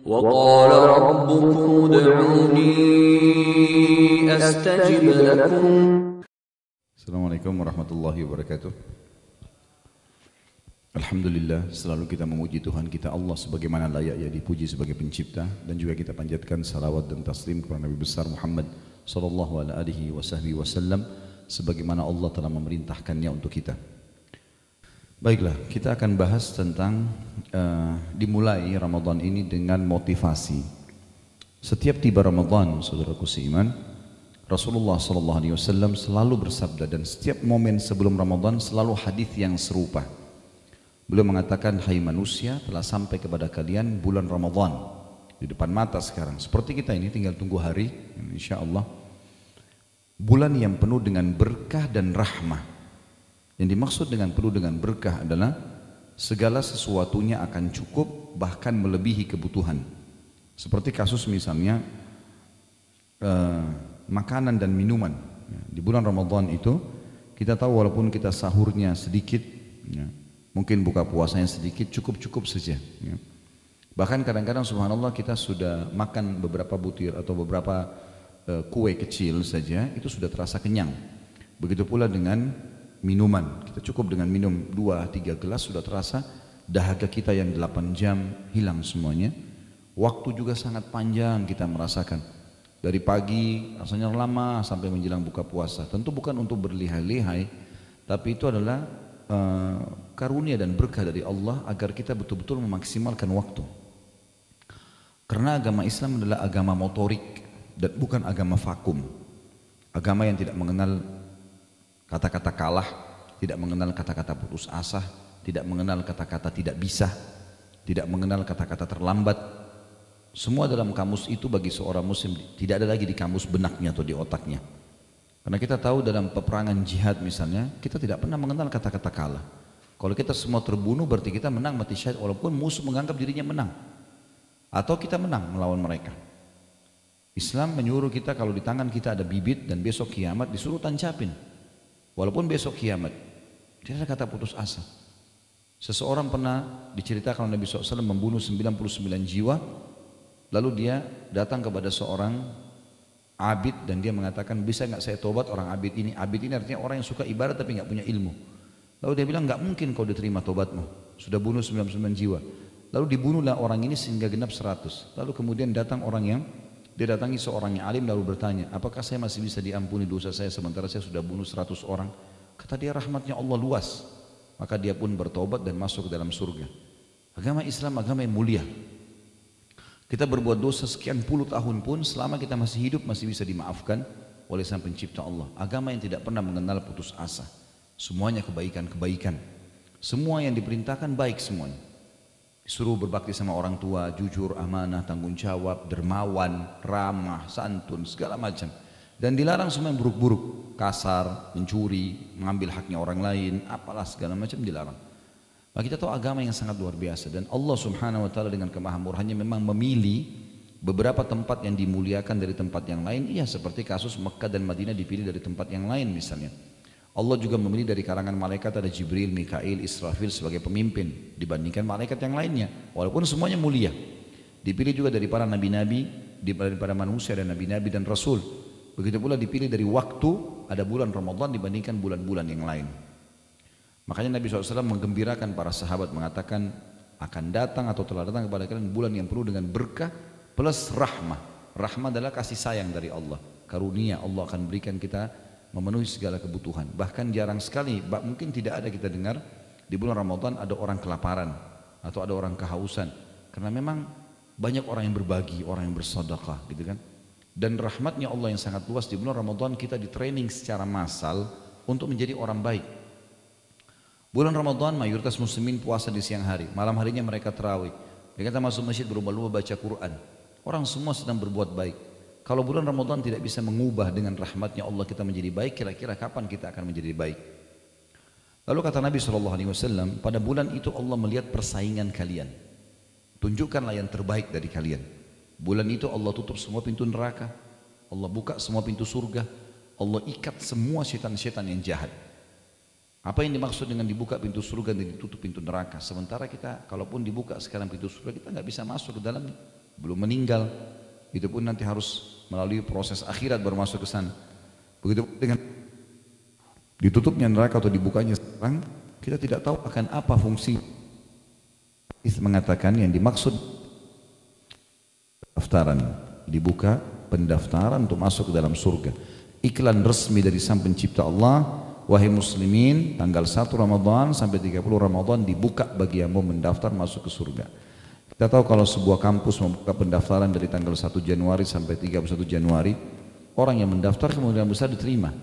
وقال ربكم ادعوني أستجب لكم. Assalamualaikum warahmatullahi wabarakatuh. Alhamdulillah, selalu kita memuji Tuhan kita Allah sebagaimana layaknya dipuji sebagai pencipta, dan juga kita panjatkan salawat dan taslim kepada Nabi besar Muhammad sallallahu alaihi wasallam sebagaimana Allah telah memerintahkannya untuk kita. Baiklah, kita akan bahas tentang dimulai Ramadan ini dengan motivasi. Setiap tiba Ramadan, saudaraku seiman, Rasulullah sallallahu alaihi wasallam selalu bersabda, dan setiap momen sebelum Ramadan selalu hadis yang serupa. Beliau mengatakan, hai manusia, telah sampai kepada kalian bulan Ramadan di depan mata sekarang. Seperti kita ini tinggal tunggu hari, insyaallah. Bulan yang penuh dengan berkah dan rahmah. Yang dimaksud dengan penuh dengan berkah adalah segala sesuatunya akan cukup, bahkan melebihi kebutuhan. Seperti kasus misalnya makanan dan minuman. Di bulan Ramadan itu kita tahu walaupun kita sahurnya sedikit, mungkin buka puasanya sedikit, cukup-cukup saja. Bahkan kadang-kadang subhanallah kita sudah makan beberapa butir atau beberapa kue kecil saja, itu sudah terasa kenyang. Begitu pula dengan minuman, kita cukup dengan minum 2-3 gelas sudah terasa dahaga kita yang 8 jam hilang semuanya. Waktu juga sangat panjang kita merasakan, dari pagi rasanya lama sampai menjelang buka puasa. Tentu bukan untuk berlihai-lihai, tapi itu adalah karunia dan berkah dari Allah agar kita betul-betul memaksimalkan waktu. Karena agama Islam adalah agama motorik dan bukan agama vakum. Agama yang tidak mengenal kata-kata kalah, tidak mengenal kata-kata putus asa, tidak mengenal kata-kata tidak bisa, tidak mengenal kata-kata terlambat. Semua dalam kamus itu bagi seorang muslim tidak ada lagi di kamus benaknya atau di otaknya. Karena kita tahu dalam peperangan jihad misalnya, kita tidak pernah mengenal kata-kata kalah. Kalau kita semua terbunuh berarti kita menang mati syahid, walaupun musuh menganggap dirinya menang. Atau kita menang melawan mereka. Islam menyuruh kita kalau di tangan kita ada bibit dan besok kiamat disuruh tancapin. Walaupun besok kiamat, tidak ada kata putus asa. Seseorang pernah diceritakan Nabi SAW membunuh 99 jiwa, lalu dia datang kepada seorang abid dan dia mengatakan, bisa nggak saya tobat orang abid ini? Abid ini artinya orang yang suka ibadah tapi nggak punya ilmu. Lalu dia bilang, nggak mungkin kau diterima tobatmu, sudah bunuh 99 jiwa. Lalu dibunuhlah orang ini sehingga genap 100. Lalu kemudian datang orang yang dia datangi seorang yang alim lalu bertanya, apakah saya masih bisa diampuni dosa saya sementara saya sudah bunuh 100 orang? Kata dia, rahmatnya Allah luas. Maka dia pun bertobat dan masuk ke dalam surga. Agama Islam agama yang mulia. Kita berbuat dosa sekian puluh tahun pun selama kita masih hidup masih bisa dimaafkan oleh Sang Pencipta Allah. Agama yang tidak pernah mengenal putus asa. Semuanya kebaikan-kebaikan. Semua yang diperintahkan baik semuanya. Disuruh berbakti sama orang tua, jujur, amanah, tanggung jawab, dermawan, ramah, santun, segala macam. Dan dilarang semua yang buruk-buruk, kasar, mencuri, mengambil haknya orang lain, apalah segala macam dilarang. Maka kita tahu agama yang sangat luar biasa, dan Allah Subhanahu wa taala dengan kemahamurahannya memang memilih beberapa tempat yang dimuliakan dari tempat yang lain. Iya, seperti kasus Mekah dan Madinah dipilih dari tempat yang lain misalnya. Allah juga memilih dari kalangan malaikat ada Jibril, Mikail, Israfil sebagai pemimpin dibandingkan malaikat yang lainnya, walaupun semuanya mulia. Dipilih juga dari para nabi-nabi, daripada manusia dan nabi-nabi dan rasul. Begitu pula dipilih dari waktu, ada bulan Ramadan dibandingkan bulan-bulan yang lain. Makanya Nabi SAW menggembirakan para sahabat mengatakan, akan datang atau telah datang kepada kalian bulan yang penuh dengan berkah plus rahmah. Rahmah adalah kasih sayang dari Allah, karunia Allah akan berikan kita memenuhi segala kebutuhan. Bahkan jarang sekali, mungkin tidak ada kita dengar di bulan Ramadan ada orang kelaparan atau ada orang kehausan, karena memang banyak orang yang berbagi, orang yang bersedekah gitu kan. Dan rahmatnya Allah yang sangat luas, di bulan Ramadan kita di training secara massal untuk menjadi orang baik. Bulan Ramadan mayoritas muslimin puasa di siang hari, malam harinya mereka tarawih. Mereka masuk masjid berlomba-lomba baca Quran. Orang semua sedang berbuat baik. Kalau bulan Ramadan tidak bisa mengubah dengan rahmatnya Allah kita menjadi baik, kira-kira kapan kita akan menjadi baik? Lalu kata Nabi SAW, pada bulan itu Allah melihat persaingan kalian. Tunjukkanlah yang terbaik dari kalian. Bulan itu Allah tutup semua pintu neraka, Allah buka semua pintu surga, Allah ikat semua setan-setan yang jahat. Apa yang dimaksud dengan dibuka pintu surga dan ditutup pintu neraka? Sementara kita kalaupun dibuka sekarang pintu surga, kita nggak bisa masuk ke dalamnya. belum meninggal. Itu pun nanti harus melalui proses akhirat baru masuk ke sana. Begitu dengan ditutupnya neraka atau dibukanya sekarang, kita tidak tahu akan apa fungsi. Hadis mengatakan yang dimaksud pendaftaran, dibuka pendaftaran untuk masuk ke dalam surga. Iklan resmi dari Sang Pencipta Allah, wahai muslimin, tanggal 1 Ramadan sampai 30 Ramadan dibuka bagi yang mau mendaftar masuk ke surga. Kita tahu kalau sebuah kampus membuka pendaftaran dari tanggal 1 Januari sampai 31 Januari, orang yang mendaftar kemungkinan besar diterima.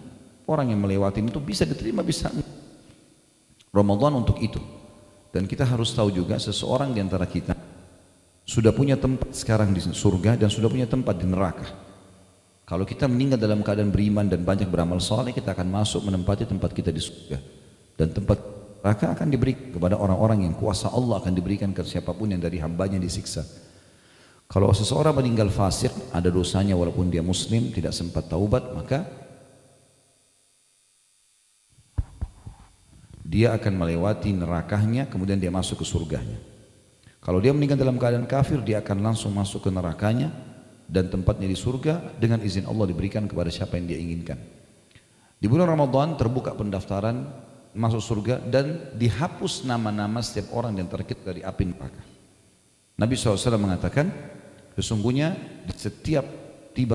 Orang yang melewati itu bisa diterima, bisa. Ramadan untuk itu. Dan kita harus tahu juga seseorang di antara kita sudah punya tempat sekarang di surga dan sudah punya tempat di neraka. Kalau kita meninggal dalam keadaan beriman dan banyak beramal saleh, kita akan masuk menempati tempat kita di surga. Dan tempat neraka akan diberikan kepada orang-orang yang kuasa Allah akan diberikan ke siapapun yang dari hambanya disiksa. Kalau seseorang meninggal fasik, ada dosanya walaupun dia muslim, tidak sempat taubat, maka dia akan melewati nerakanya, kemudian dia masuk ke surganya. Kalau dia meninggal dalam keadaan kafir, dia akan langsung masuk ke nerakanya, dan tempatnya di surga dengan izin Allah diberikan kepada siapa yang dia inginkan. Di bulan Ramadan terbuka pendaftaran masuk surga dan dihapus nama-nama setiap orang yang terkait dari api neraka. Nabi SAW mengatakan, sesungguhnya di setiap tiba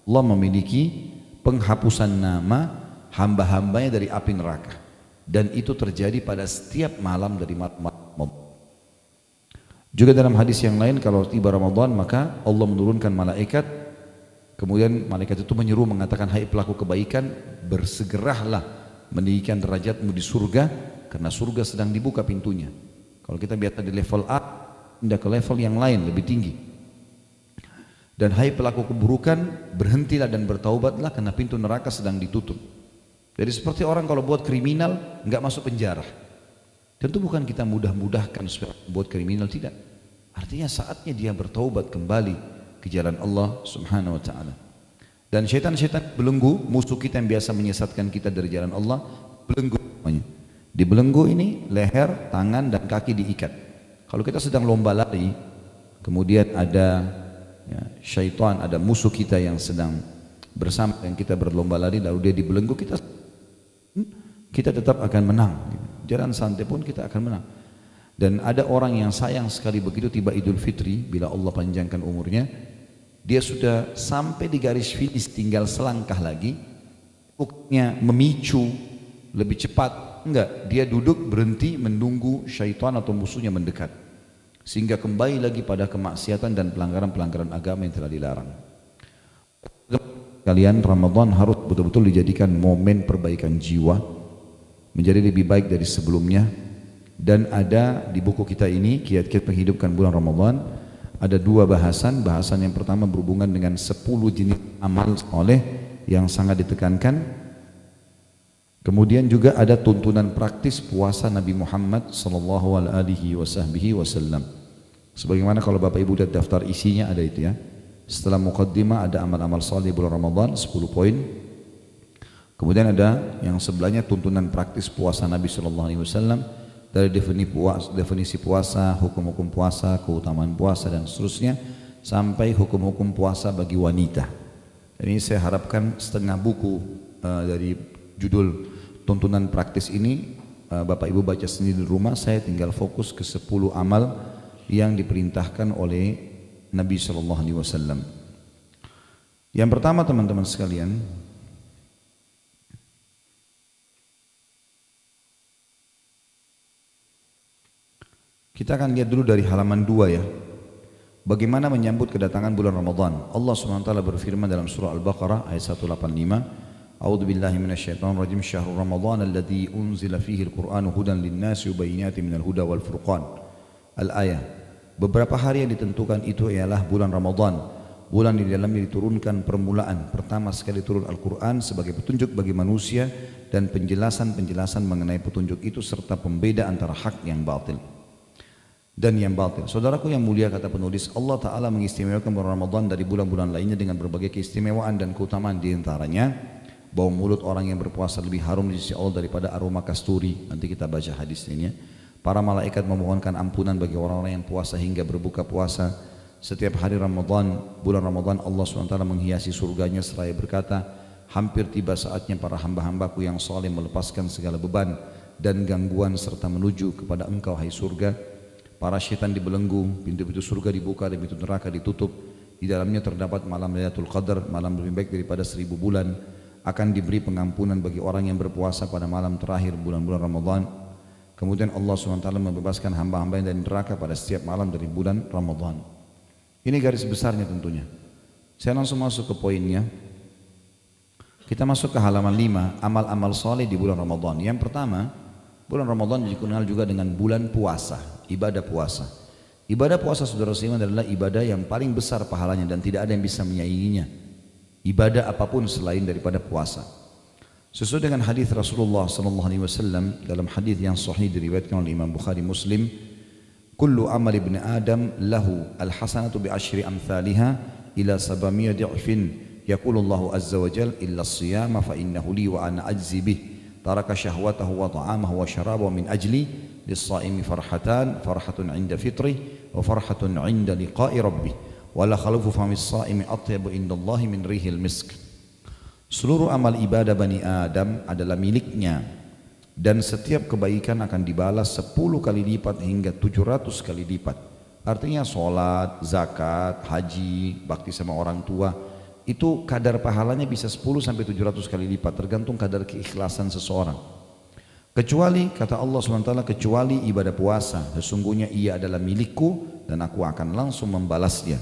Allah memiliki penghapusan nama hamba-hambanya dari api neraka. Dan itu terjadi pada setiap malam dari malam. Juga dalam hadis yang lain, kalau tiba Ramadan maka Allah menurunkan malaikat, kemudian malaikat itu menyeru mengatakan, hai pelaku kebaikan, bersegeralah meninggikan derajatmu di surga, karena surga sedang dibuka pintunya. Kalau kita biasa di level A, pindah ke level yang lain lebih tinggi. Dan hai pelaku keburukan, berhentilah dan bertaubatlah karena pintu neraka sedang ditutup. Jadi seperti orang kalau buat kriminal nggak masuk penjara. Tentu bukan kita mudah-mudahkan supaya buat kriminal, tidak. Artinya saatnya dia bertaubat kembali ke jalan Allah Subhanahu wa taala. Dan syaitan-syaitan belenggu, musuh kita yang biasa menyesatkan kita dari jalan Allah, belenggu namanya. Di belenggu ini leher, tangan dan kaki diikat. Kalau kita sedang lomba lari, kemudian ada syaitan, ada musuh kita yang sedang bersama yang kita berlomba lari, lalu dia dibelenggu, kita tetap akan menang. Jalan santai pun kita akan menang. Dan ada orang yang sayang sekali begitu tiba Idul Fitri, bila Allah panjangkan umurnya, dia sudah sampai di garis finish, tinggal selangkah lagi, bukannya memicu lebih cepat, enggak, dia duduk berhenti menunggu syaitan atau musuhnya mendekat, sehingga kembali lagi pada kemaksiatan dan pelanggaran-pelanggaran agama yang telah dilarang. Kalian, Ramadan harus betul-betul dijadikan momen perbaikan jiwa, menjadi lebih baik dari sebelumnya. Dan ada di buku kita ini, kiat-kiat menghidupkan bulan Ramadan, ada dua bahasan. Bahasan yang pertama berhubungan dengan 10 jenis amal soleh yang sangat ditekankan. Kemudian juga ada tuntunan praktis puasa Nabi Muhammad SAW. Sebagaimana kalau Bapak Ibu lihat daftar isinya ada itu ya. Setelah muqaddimah ada amal-amal saleh bulan Ramadan 10 poin. Kemudian ada yang sebelahnya tuntunan praktis puasa Nabi SAW, dari definisi puasa, hukum-hukum puasa, keutamaan puasa dan seterusnya, sampai hukum-hukum puasa bagi wanita. Ini saya harapkan setengah buku dari judul tuntunan praktis ini Bapak Ibu baca sendiri di rumah. Saya tinggal fokus ke 10 amal yang diperintahkan oleh Nabi SAW. Yang pertama teman-teman sekalian, kita akan lihat dulu dari halaman 2 ya. Bagaimana menyambut kedatangan bulan Ramadan. Allah SWT berfirman dalam surah Al-Baqarah ayat 185. A'udzu billahi minasyaitonir rajim. Syahrul Ramadan alladzi unzila fihi al-Qur'anu hudan lin-nasi wa bayyinatin minal huda wal furqan. Al-ayah. Beberapa hari yang ditentukan itu ialah bulan Ramadan, bulan di dalamnya diturunkan permulaan pertama sekali turun Al-Quran sebagai petunjuk bagi manusia dan penjelasan-penjelasan mengenai petunjuk itu serta pembeda antara hak yang batil dan yang batil. Saudaraku yang mulia, kata penulis, Allah Ta'ala mengistimewakan bulan Ramadan dari bulan-bulan lainnya dengan berbagai keistimewaan dan keutamaan. Di antaranya bau mulut orang yang berpuasa lebih harum di sisi Allah daripada aroma kasturi. Nanti kita baca hadis ini ya. Para malaikat memohonkan ampunan bagi orang-orang yang puasa hingga berbuka puasa, Setiap hari Ramadan, bulan Ramadan, Allah SWT menghiasi surganya seraya berkata, hampir tiba saatnya para hamba-hambaku yang saleh melepaskan segala beban dan gangguan serta menuju kepada engkau hai surga. Para syaitan dibelenggu, pintu-pintu surga dibuka dan pintu neraka ditutup. Di dalamnya terdapat malam Lailatul Qadar, malam lebih baik daripada 1000 bulan. Akan diberi pengampunan bagi orang yang berpuasa pada malam terakhir bulan-bulan Ramadan. Kemudian Allah SWT membebaskan hamba-hamba dari neraka pada setiap malam dari bulan Ramadan. Ini garis besarnya tentunya. Saya langsung masuk ke poinnya. Kita masuk ke halaman 5, amal-amal saleh di bulan Ramadan. Yang pertama, bulan Ramadan dikenal juga dengan bulan puasa, ibadah puasa. Ibadah puasa saudara seiman adalah ibadah yang paling besar pahalanya dan tidak ada yang bisa menyainginya. Ibadah apapun selain daripada puasa. Sesuai dengan hadis Rasulullah SAW dalam hadis yang sahih diriwayatkan oleh Imam Bukhari Muslim, kullu amal ibni Adam lahu al-hasanatu bi asyri amthaliha ila 700 di'fin. Yaqulullahu azza wa jal illa as-siyama fa innahu li wa ana ajzi bih. Taraka syahwatahu wa ta'amahu wa syarabahu min ajli lis-saimi farhatan, farhatun 'inda fitrih wa farhatun 'inda liqa'i rabbih. Wa la khalufu famis saimi atyabu indallahi min rihil misk. Seluruh amal ibadah Bani Adam adalah miliknya dan setiap kebaikan akan dibalas 10 kali lipat hingga 700 kali lipat. Artinya sholat, zakat, haji, bakti sama orang tua, itu kadar pahalanya bisa 10 sampai 700 kali lipat tergantung kadar keikhlasan seseorang. Kecuali kata Allah SWT, kecuali ibadah puasa, sesungguhnya ia adalah milikku dan aku akan langsung membalasnya.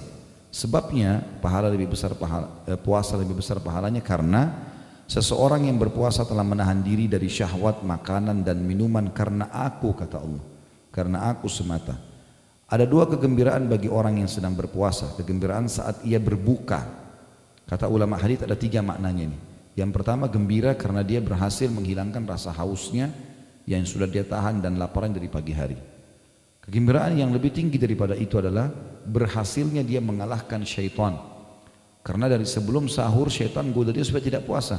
Sebabnya pahala lebih besar puasa lebih besar pahalanya karena seseorang yang berpuasa telah menahan diri dari syahwat makanan dan minuman karena aku, kata Allah, karena aku semata. Ada 2 kegembiraan bagi orang yang sedang berpuasa. Kegembiraan saat ia berbuka. Kata ulama hadits ada 3 maknanya ini. Yang pertama, gembira karena dia berhasil menghilangkan rasa hausnya yang sudah dia tahan dan laparan dari pagi hari. Kegembiraan yang lebih tinggi daripada itu adalah berhasilnya dia mengalahkan syaitan. Karena dari sebelum sahur syaitan goda dia supaya tidak puasa,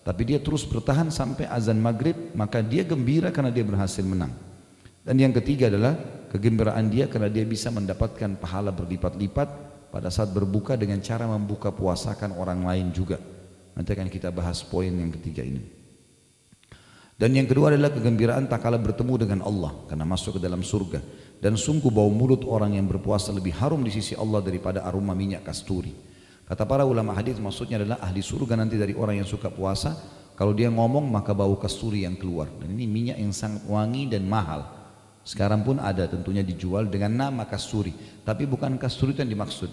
tapi dia terus bertahan sampai azan maghrib, maka dia gembira karena dia berhasil menang. Dan yang ketiga adalah kegembiraan dia karena dia bisa mendapatkan pahala berlipat-lipat pada saat berbuka dengan cara membuka puasakan orang lain juga. Nanti akan kita bahas poin yang ketiga ini. Dan yang kedua adalah kegembiraan tak kala bertemu dengan Allah karena masuk ke dalam surga. Dan sungguh bau mulut orang yang berpuasa lebih harum di sisi Allah daripada aroma minyak kasturi. Kata para ulama hadis maksudnya adalah ahli surga nanti dari orang yang suka puasa, kalau dia ngomong maka bau kasturi yang keluar. Dan ini minyak yang sangat wangi dan mahal. Sekarang pun ada tentunya dijual dengan nama kasturi, tapi bukan kasturi itu yang dimaksud.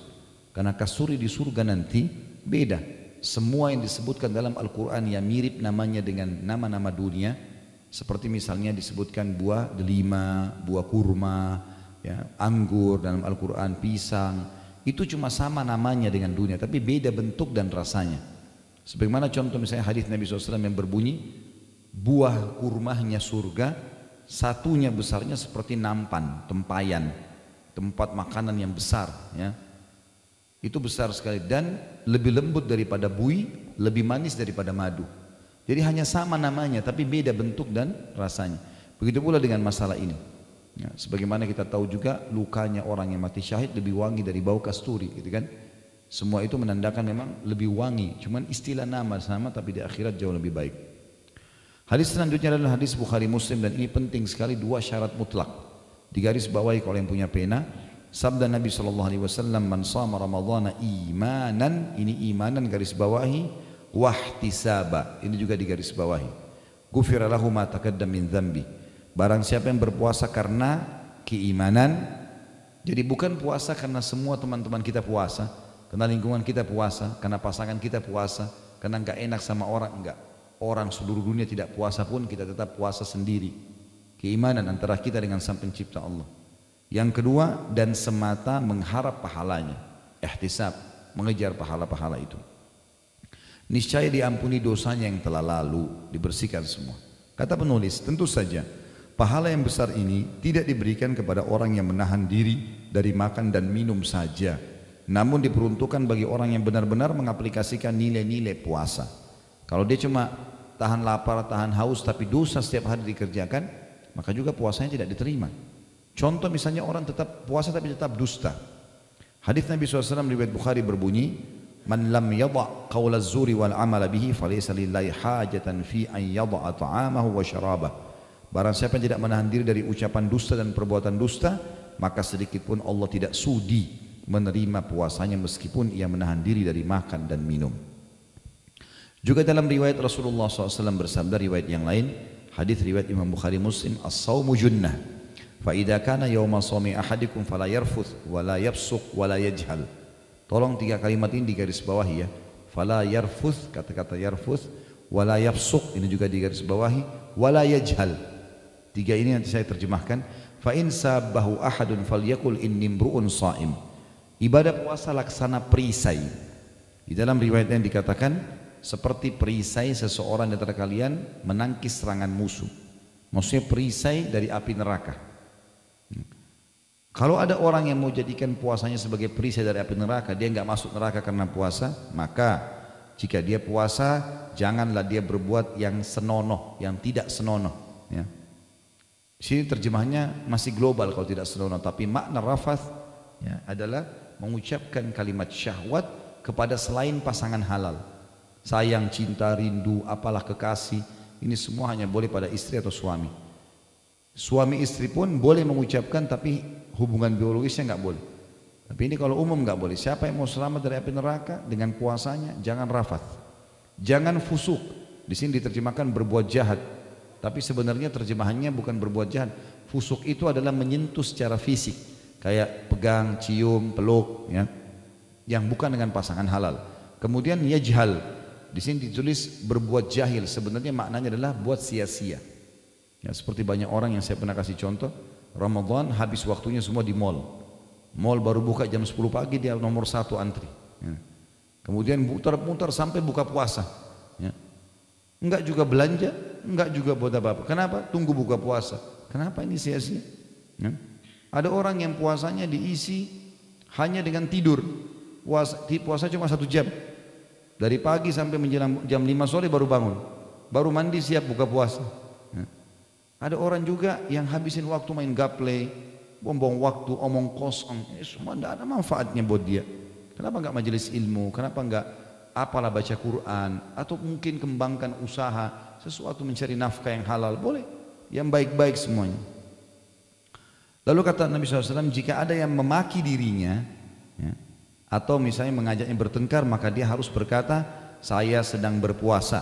Karena kasturi di surga nanti beda. Semua yang disebutkan dalam Al-Quran yang mirip namanya dengan nama-nama dunia, seperti misalnya disebutkan buah delima, buah kurma, ya, anggur dalam Al-Quran, pisang, itu cuma sama namanya dengan dunia, tapi beda bentuk dan rasanya. Sebagaimana contoh misalnya hadis Nabi SAW yang berbunyi, buah kurmanya surga, satunya besarnya seperti nampan, tempayan, tempat makanan yang besar, ya. Itu besar sekali dan lebih lembut daripada buih, lebih manis daripada madu. Jadi hanya sama namanya tapi beda bentuk dan rasanya. Begitu pula dengan masalah ini. Ya, sebagaimana kita tahu juga lukanya orang yang mati syahid lebih wangi dari bau kasturi, gitu kan? Semua itu menandakan memang lebih wangi. Cuman istilah nama sama tapi di akhirat jauh lebih baik. Hadis selanjutnya adalah hadis Bukhari Muslim dan ini penting sekali, 2 syarat mutlak. Digaris bawahi kalau yang punya pena. Sabda Nabi SAW, man shama ramadhana imanan, ini imanan garis bawahi, wahtisaba, ini juga digaris bawahi. Ghufira lahu ma taqaddama min dzambi. Barang siapa yang berpuasa karena keimanan, jadi bukan puasa karena semua teman-teman kita puasa, karena lingkungan kita puasa, karena pasangan kita puasa, karena enggak enak sama orang, enggak. Orang seluruh dunia tidak puasa pun kita tetap puasa sendiri. Keimanan antara kita dengan Sang Pencipta Allah. Yang kedua, dan semata mengharap pahalanya, ihtisab, mengejar pahala-pahala itu. Niscaya diampuni dosanya yang telah lalu, dibersihkan semua. Kata penulis, tentu saja pahala yang besar ini tidak diberikan kepada orang yang menahan diri dari makan dan minum saja, namun diperuntukkan bagi orang yang benar-benar mengaplikasikan nilai-nilai puasa. Kalau dia cuma tahan lapar, tahan haus, tapi dosa setiap hari dikerjakan, maka juga puasanya tidak diterima. Contoh misalnya orang tetap puasa tapi tetap dusta. Hadis Nabi SAW riwayat Bukhari berbunyi, "Man lam yadha' qaula az-zuri wal 'amala bihi falaysa lillahi hajatan fi an yadha'a ta'amahu wa syarabah." Barang siapa yang tidak menahan diri dari ucapan dusta dan perbuatan dusta, maka sedikit pun Allah tidak sudi menerima puasanya meskipun ia menahan diri dari makan dan minum. Juga dalam riwayat Rasulullah SAW bersabda, riwayat yang lain, hadis riwayat Imam Bukhari Muslim, "As-sawmu junnah, fa idza kana yawma shawmi ahadikum fala yarfuth wa la yafsuq wa la yajhal." Tolong 3 kalimat ini digaris bawahi ya. Fala yarfuth, kata-kata yarfuth, wa la yafsuq, ini juga digaris bawahi, wa la yajhal. 3 ini nanti saya terjemahkan. Fa in sabahu ahadun falyakul inni imru'un sha'im. Ibadah puasa laksana perisai. Di dalam riwayat yang dikatakan seperti perisai seseorang di antara kalian menangkis serangan musuh. Maksudnya perisai dari api neraka. Kalau ada orang yang mau jadikan puasanya sebagai perisai dari api neraka, dia nggak masuk neraka karena puasa, maka jika dia puasa, janganlah dia berbuat yang senonoh, yang tidak senonoh. Ya. Sini terjemahnya masih global kalau tidak senonoh, tapi makna rafath ya, adalah mengucapkan kalimat syahwat kepada selain pasangan halal. Sayang, cinta, rindu, apalah kekasih, ini semua hanya boleh pada istri atau suami. Suami istri pun boleh mengucapkan, tapi hubungan biologisnya nggak boleh. Tapi ini kalau umum nggak boleh. Siapa yang mau selamat dari api neraka dengan puasanya, jangan rafath, jangan fusuk. Di sini diterjemahkan berbuat jahat, tapi sebenarnya terjemahannya bukan berbuat jahat. Fusuk itu adalah menyentuh secara fisik, kayak pegang, cium, peluk, ya, yang bukan dengan pasangan halal. Kemudian yajhal, di sini ditulis berbuat jahil, sebenarnya maknanya adalah buat sia-sia. Ya, seperti banyak orang yang saya pernah kasih contoh, Ramadan habis waktunya semua di mall. Mall baru buka jam 10 pagi dia nomor 1 antri. Ya. Kemudian muter-muter sampai buka puasa. Ya. Enggak juga belanja, enggak juga buat apa-apa. Kenapa? Tunggu buka puasa. Kenapa ini sia-sia? Ya. Ada orang yang puasanya diisi hanya dengan tidur. Puasa cuma 1 jam. Dari pagi sampai menjelang jam 5 sore baru bangun. Baru mandi siap buka puasa. Ya. Ada orang juga yang habisin waktu main gaple, buang waktu, omong kosong, semua tidak ada manfaatnya buat dia. Kenapa enggak majelis ilmu? Kenapa enggak apalah baca Quran? Atau mungkin kembangkan usaha, sesuatu mencari nafkah yang halal, boleh, yang baik-baik semuanya. Lalu kata Nabi SAW, jika ada yang memaki dirinya, ya, atau misalnya mengajaknya bertengkar, maka dia harus berkata, saya sedang berpuasa.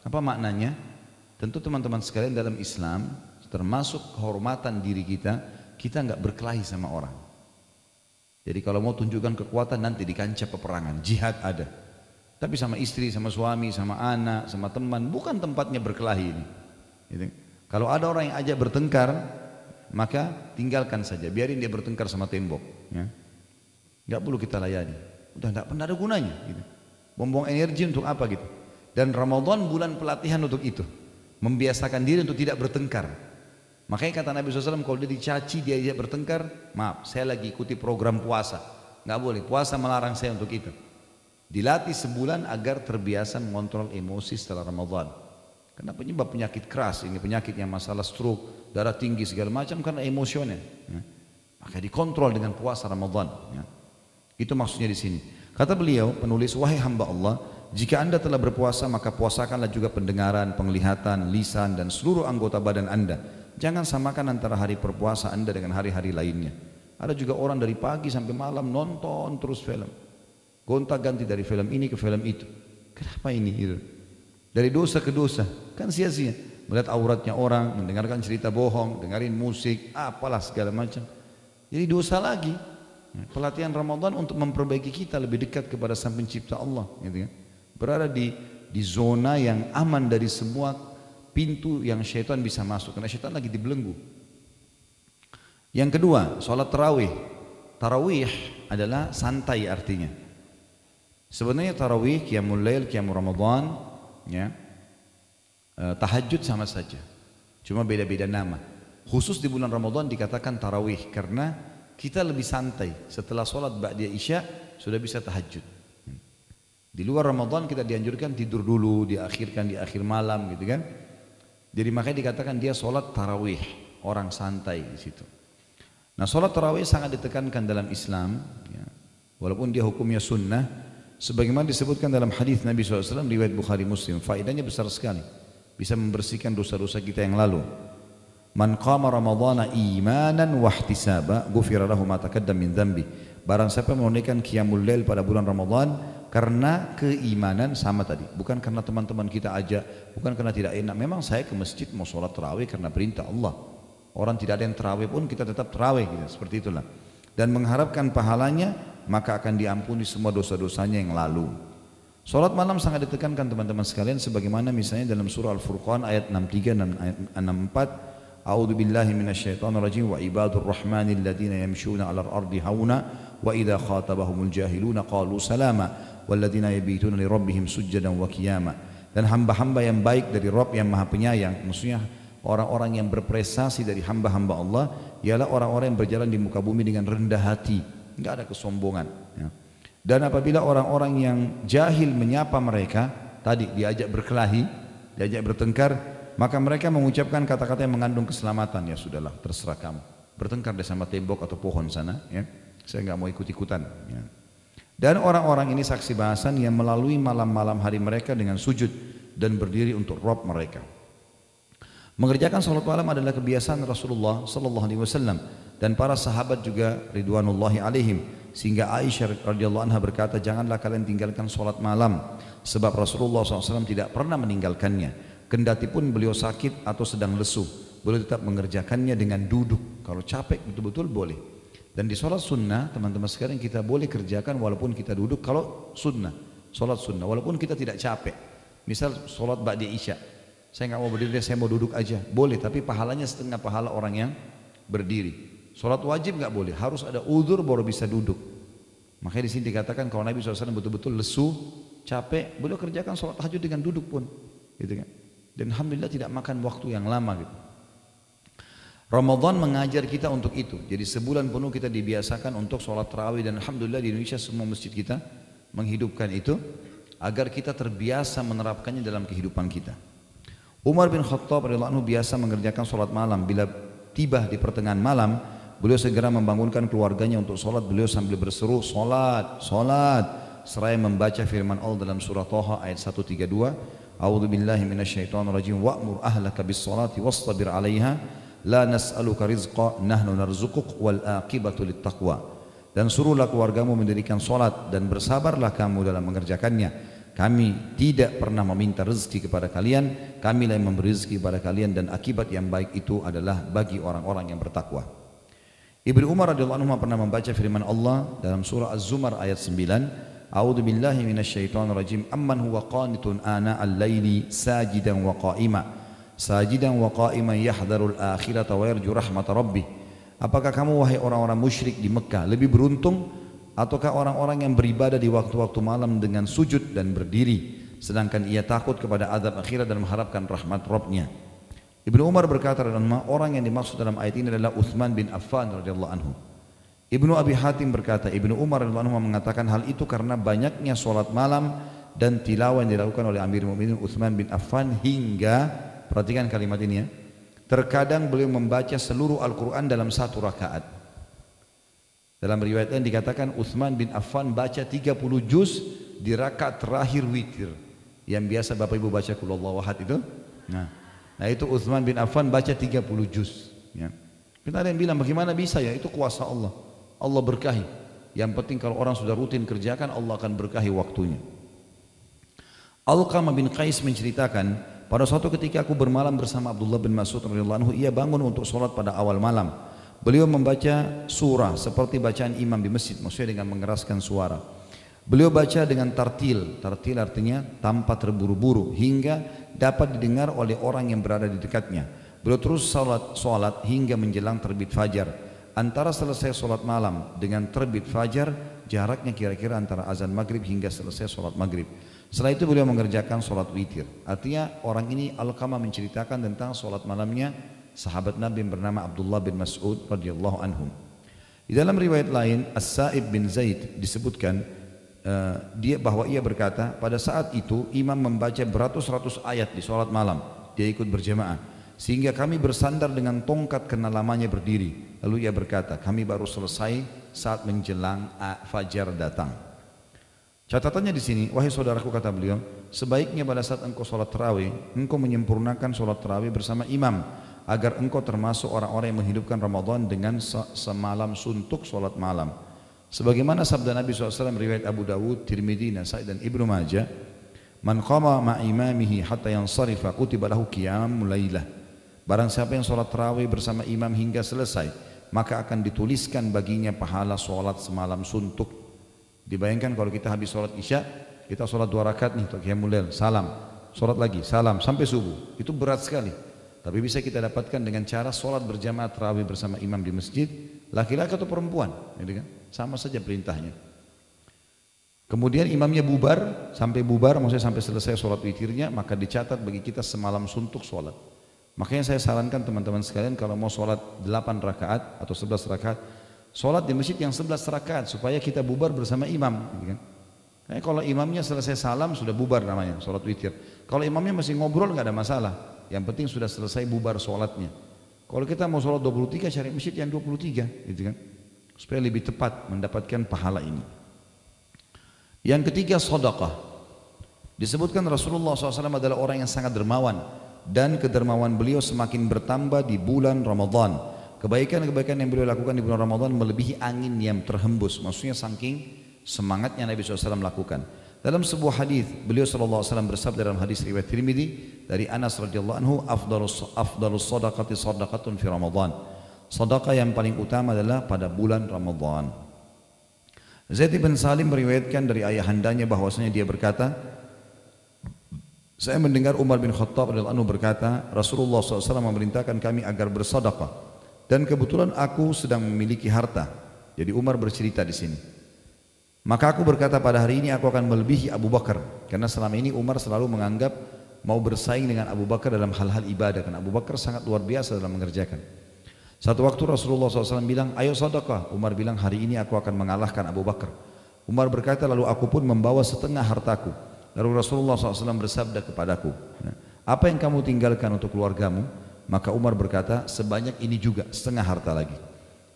Apa maknanya? Tentu teman-teman sekalian, dalam Islam termasuk kehormatan diri kita, kita enggak berkelahi sama orang. Jadi kalau mau tunjukkan kekuatan nanti di kancah peperangan, jihad ada. Tapi sama istri, sama suami, sama anak, sama teman, bukan tempatnya berkelahi ini. Gitu. Kalau ada orang yang ajak bertengkar, maka tinggalkan saja, biarin dia bertengkar sama tembok. Ya. Enggak perlu kita layani. Udah enggak pernah ada gunanya. Gitu. Buang-buang energi untuk apa gitu. Dan Ramadan bulan pelatihan untuk itu. Membiasakan diri untuk tidak bertengkar. Makanya kata Nabi SAW, kalau dia dicaci, dia bertengkar, maaf, saya lagi ikuti program puasa. Nggak boleh, puasa melarang saya untuk itu. Dilatih sebulan agar terbiasa mengontrol emosi setelah Ramadan. Karena penyebab penyakit keras, ini penyakit yang masalah stroke, darah tinggi segala macam karena emosional. Ya. Maka dikontrol dengan puasa Ramadan. Ya. Itu maksudnya di sini. Kata beliau, penulis, wahai hamba Allah, jika anda telah berpuasa, maka puasakanlah juga pendengaran, penglihatan, lisan, dan seluruh anggota badan anda. Jangan samakan antara hari berpuasa anda dengan hari-hari lainnya. Ada juga orang dari pagi sampai malam nonton terus film. Gonta-ganti dari film ini ke film itu. Kenapa ini? Gitu. Dari dosa ke dosa. Kan sia-sia. Melihat auratnya orang, mendengarkan cerita bohong, dengerin musik, apalah segala macam. Jadi dosa lagi. Pelatihan Ramadan untuk memperbaiki kita lebih dekat kepada Sang Pencipta Allah. Gitu kan. Berada di zona yang aman dari semua pintu yang syaitan bisa masuk, karena syaitan lagi dibelenggu. Yang kedua, sholat tarawih. Tarawih adalah santai artinya. Sebenarnya tarawih, qiyamul lail, qiyamul Ramadan, ya, tahajud sama saja, cuma beda-beda nama. Khusus di bulan Ramadan dikatakan tarawih karena kita lebih santai. Setelah sholat ba'da isya sudah bisa tahajud. Di luar Ramadan kita dianjurkan tidur dulu, diakhirkan di akhir malam, gitu kan? Jadi makanya dikatakan dia sholat tarawih, orang santai di situ. Nah, sholat tarawih sangat ditekankan dalam Islam. Ya. walaupun dia hukumnya sunnah, sebagaimana disebutkan dalam hadis Nabi SAW riwayat Bukhari Muslim, faedahnya besar sekali, bisa membersihkan dosa-dosa kita yang lalu. Man qama ramadhana imanan wahtisaba ghufira lahu ma taqaddama min dhanbi. Barang siapa menunaikan qiyamul lail pada bulan Ramadan karena keimanan, sama tadi, bukan karena teman-teman kita ajak, bukan karena tidak enak. Memang saya ke masjid mau sholat tarawih karena perintah Allah. Orang tidak ada yang tarawih pun kita tetap tarawih gitu, seperti itulah. Dan mengharapkan pahalanya, maka akan diampuni semua dosa-dosanya yang lalu. Sholat malam sangat ditekankan teman-teman sekalian, sebagaimana misalnya dalam surah Al-Furqan ayat 63 dan ayat 64. A'udzu billahi minasyaitonir rajim wa ibadur rahmanil ladzina yamshuna 'alal ardi hauna wa idza khatabahumul jahiluna qalu salama walladzina yabituna li rabbihim sujjadan wa qiyama. Dan hamba-hamba yang baik dari Rabb yang Maha Penyayang, maksudnya orang-orang yang berprestasi dari hamba-hamba Allah ialah orang-orang yang berjalan di muka bumi dengan rendah hati, enggak ada kesombongan ya. Dan apabila orang-orang yang jahil menyapa mereka, tadi diajak berkelahi, diajak bertengkar, maka mereka mengucapkan kata-kata yang mengandung keselamatan. Ya sudahlah, terserah kamu, bertengkar deh sama tembok atau pohon sana ya, saya nggak mau ikut-ikutan ya. Dan orang-orang ini saksi bahasan yang melalui malam-malam hari mereka dengan sujud dan berdiri untuk Rabb mereka. Mengerjakan salat malam adalah kebiasaan Rasulullah sallallahu alaihi wasallam dan para sahabat juga ridwanullahi alaihim, sehingga Aisyah radhiyallahu anha berkata, janganlah kalian tinggalkan salat malam, sebab Rasulullah SAW tidak pernah meninggalkannya. Kendati pun beliau sakit atau sedang lesu, beliau tetap mengerjakannya dengan duduk. Kalau capek betul-betul boleh. Dan di sholat sunnah, teman-teman sekalian, kita boleh kerjakan walaupun kita duduk. Kalau sunnah, sholat sunnah, walaupun kita tidak capek. Misal sholat ba'da isya, saya nggak mau berdiri, saya mau duduk aja, boleh. Tapi pahalanya setengah pahala orang yang berdiri. Sholat wajib nggak boleh, harus ada uzur baru bisa duduk. Makanya di sini dikatakan kalau Nabi SAW betul-betul lesu, capek, beliau kerjakan sholat tahajud dengan duduk pun, gitu kan. Dan alhamdulillah tidak makan waktu yang lama gitu. Ramadan mengajar kita untuk itu. Jadi sebulan penuh kita dibiasakan untuk sholat tarawih, dan alhamdulillah di Indonesia semua masjid kita menghidupkan itu agar kita terbiasa menerapkannya dalam kehidupan kita. Umar bin Khattab radhiyallahu anhu biasa mengerjakan sholat malam. Bila tiba di pertengahan malam, beliau segera membangunkan keluarganya untuk sholat. Beliau sambil berseru, sholat, sholat, seraya membaca firman Allah dalam surah Thaha ayat 132. A'udzu billahi minasyaitonir rajim wa'mur ahlaka bis-shalati wastabir 'alaiha la nas'aluka rizqa nahnu narzuquk wal aqibatu littaqwa. Dan suruhlah keluargamu mendirikan salat dan bersabarlah kamu dalam mengerjakannya. Kami tidak pernah meminta rezeki kepada kalian, kamilah yang memberi rezeki kepada kalian, dan akibat yang baik itu adalah bagi orang-orang yang bertakwa. Ibnu Umar radhiyallahu anhu pernah membaca firman Allah dalam surah Az-Zumar ayat 9. A'udzu billahi minasyaitonir rajim amman huwa qanitun ana al-laili sajidan wa qa'iman yahdharul akhirata wa yarju rahmat rabbih. Apakah kamu wahai orang-orang musyrik di Mekah lebih beruntung ataukah orang-orang yang beribadah di waktu-waktu malam dengan sujud dan berdiri sedangkan ia takut kepada azab akhirat dan mengharapkan rahmat Rabbnya? Ibnu Umar berkata, orang yang dimaksud dalam ayat ini adalah Utsman bin Affan radhiyallahu anhu. Ibnu Abi Hatim berkata, Ibnu Umar radhiyallahu anhu mengatakan hal itu karena banyaknya sholat malam dan tilawah yang dilakukan oleh Amirul Mukminin Utsman bin Affan hingga, perhatikan kalimat ini ya, terkadang beliau membaca seluruh Al-Quran dalam satu rakaat. Dalam riwayat lain dikatakan Utsman bin Affan baca 30 juz di rakaat terakhir witir, yang biasa Bapak Ibu baca Qul Huwallahu Ahad itu. Nah itu Utsman bin Affan baca 30 juz ya. Kita ada yang bilang bagaimana bisa ya, itu kuasa Allah. Allah berkahi. Yang penting kalau orang sudah rutin kerjakan, Allah akan berkahi waktunya. Alqamah bin Qais menceritakan, pada suatu ketika aku bermalam bersama Abdullah bin Mas'ud radhiyallahu anhu, ia bangun untuk sholat pada awal malam. Beliau membaca surah seperti bacaan imam di masjid, maksudnya dengan mengeraskan suara. Beliau baca dengan tartil, tartil artinya tanpa terburu-buru, hingga dapat didengar oleh orang yang berada di dekatnya. Beliau terus sholat hingga menjelang terbit fajar. Antara selesai sholat malam dengan terbit fajar jaraknya kira-kira antara azan maghrib hingga selesai sholat maghrib. Setelah itu beliau mengerjakan sholat witir. Artinya orang ini Alqamah menceritakan tentang sholat malamnya sahabat Nabi yang bernama Abdullah bin Mas'ud radhiyallahu anhum. Di dalam riwayat lain As-Sa'ib bin Zaid disebutkan bahwa ia berkata, pada saat itu imam membaca beratus-ratus ayat di sholat malam, dia ikut berjamaah, sehingga kami bersandar dengan tongkat karena lamanya berdiri. Lalu ia berkata, kami baru selesai saat menjelang fajar datang. Catatannya di sini, wahai saudaraku kata beliau, sebaiknya pada saat engkau sholat tarawih, engkau menyempurnakan sholat tarawih bersama imam, agar engkau termasuk orang-orang yang menghidupkan Ramadan dengan semalam suntuk sholat malam. Sebagaimana sabda Nabi SAW riwayat Abu Dawud, Tirmidzi, Nasai dan Ibnu Majah, man qama ma'imamihi hatta yansarifa kutiba lahu qiyamul lailah. Barang siapa yang sholat tarawih bersama imam hingga selesai, maka akan dituliskan baginya pahala sholat semalam suntuk. Dibayangkan kalau kita habis sholat isya, kita sholat 2 rakaat nih, qiyamul lail, salam, sholat lagi, salam, sampai subuh. Itu berat sekali. Tapi bisa kita dapatkan dengan cara sholat berjamaah tarawih bersama imam di masjid, laki-laki atau perempuan, gitu kan? Sama saja perintahnya. Kemudian imamnya bubar, maksudnya sampai selesai sholat witirnya, maka dicatat bagi kita semalam suntuk sholat. Makanya saya sarankan teman-teman sekalian kalau mau sholat 8 rakaat atau 11 rakaat, sholat di masjid yang 11 rakaat supaya kita bubar bersama imam, gitu kan? Kayak kalau imamnya selesai salam sudah bubar namanya, sholat witir. Kalau imamnya masih ngobrol nggak ada masalah, yang penting sudah selesai bubar sholatnya. Kalau kita mau sholat 23 cari masjid yang 23, gitu kan? Supaya lebih tepat mendapatkan pahala ini. Yang ketiga, sedekah. Disebutkan Rasulullah SAW adalah orang yang sangat dermawan, dan kedermawan beliau semakin bertambah di bulan Ramadan. Kebaikan-kebaikan yang beliau lakukan di bulan Ramadan melebihi angin yang terhembus. Maksudnya saking semangatnya Nabi SAW lakukan. Dalam sebuah hadis beliau SAW bersabda dalam hadis riwayat Tirmidzi dari Anas radhiyallahu anhu, afdalus sadaqati sadaqatun fi Ramadan. Sedekah yang paling utama adalah pada bulan Ramadan. Zaid bin Salim meriwayatkan dari ayahandanya bahwasanya dia berkata, saya mendengar Umar bin Khattab radhiyallahu anhu berkata, Rasulullah SAW memerintahkan kami agar bersedekah, dan kebetulan aku sedang memiliki harta. Jadi Umar bercerita di sini. Maka aku berkata, pada hari ini aku akan melebihi Abu Bakar, karena selama ini Umar selalu menganggap mau bersaing dengan Abu Bakar dalam hal-hal ibadah, karena Abu Bakar sangat luar biasa dalam mengerjakan. Satu waktu Rasulullah SAW bilang, ayo sedekah. Umar bilang, hari ini aku akan mengalahkan Abu Bakar. Umar berkata, lalu aku pun membawa setengah hartaku. Lalu Rasulullah SAW bersabda kepadaku, apa yang kamu tinggalkan untuk keluargamu? Maka Umar berkata, sebanyak ini juga, setengah harta lagi.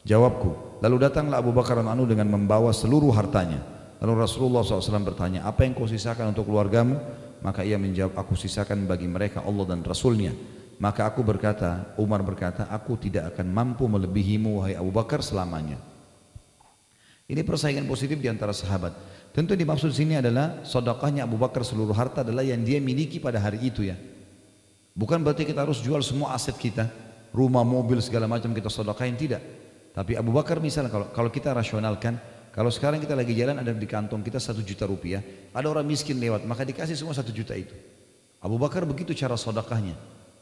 Jawabku, lalu datanglah Abu Bakar radhiyallahu anhu dengan membawa seluruh hartanya. Lalu Rasulullah SAW bertanya, apa yang kau sisakan untuk keluargamu? Maka ia menjawab, aku sisakan bagi mereka Allah dan Rasulnya. Maka aku berkata, Umar berkata, aku tidak akan mampu melebihimu wahai Abu Bakar selamanya. Ini persaingan positif di antara sahabat. Tentu yang dimaksud sini adalah sedekahnya Abu Bakar seluruh harta adalah yang dia miliki pada hari itu ya. Bukan berarti kita harus jual semua aset kita, rumah, mobil, segala macam kita sedekahin, tidak. Tapi Abu Bakar misalnya kalau kita rasionalkan, kalau sekarang kita lagi jalan ada di kantong kita 1 juta rupiah, ada orang miskin lewat, maka dikasih semua 1 juta itu. Abu Bakar begitu cara sedekahnya.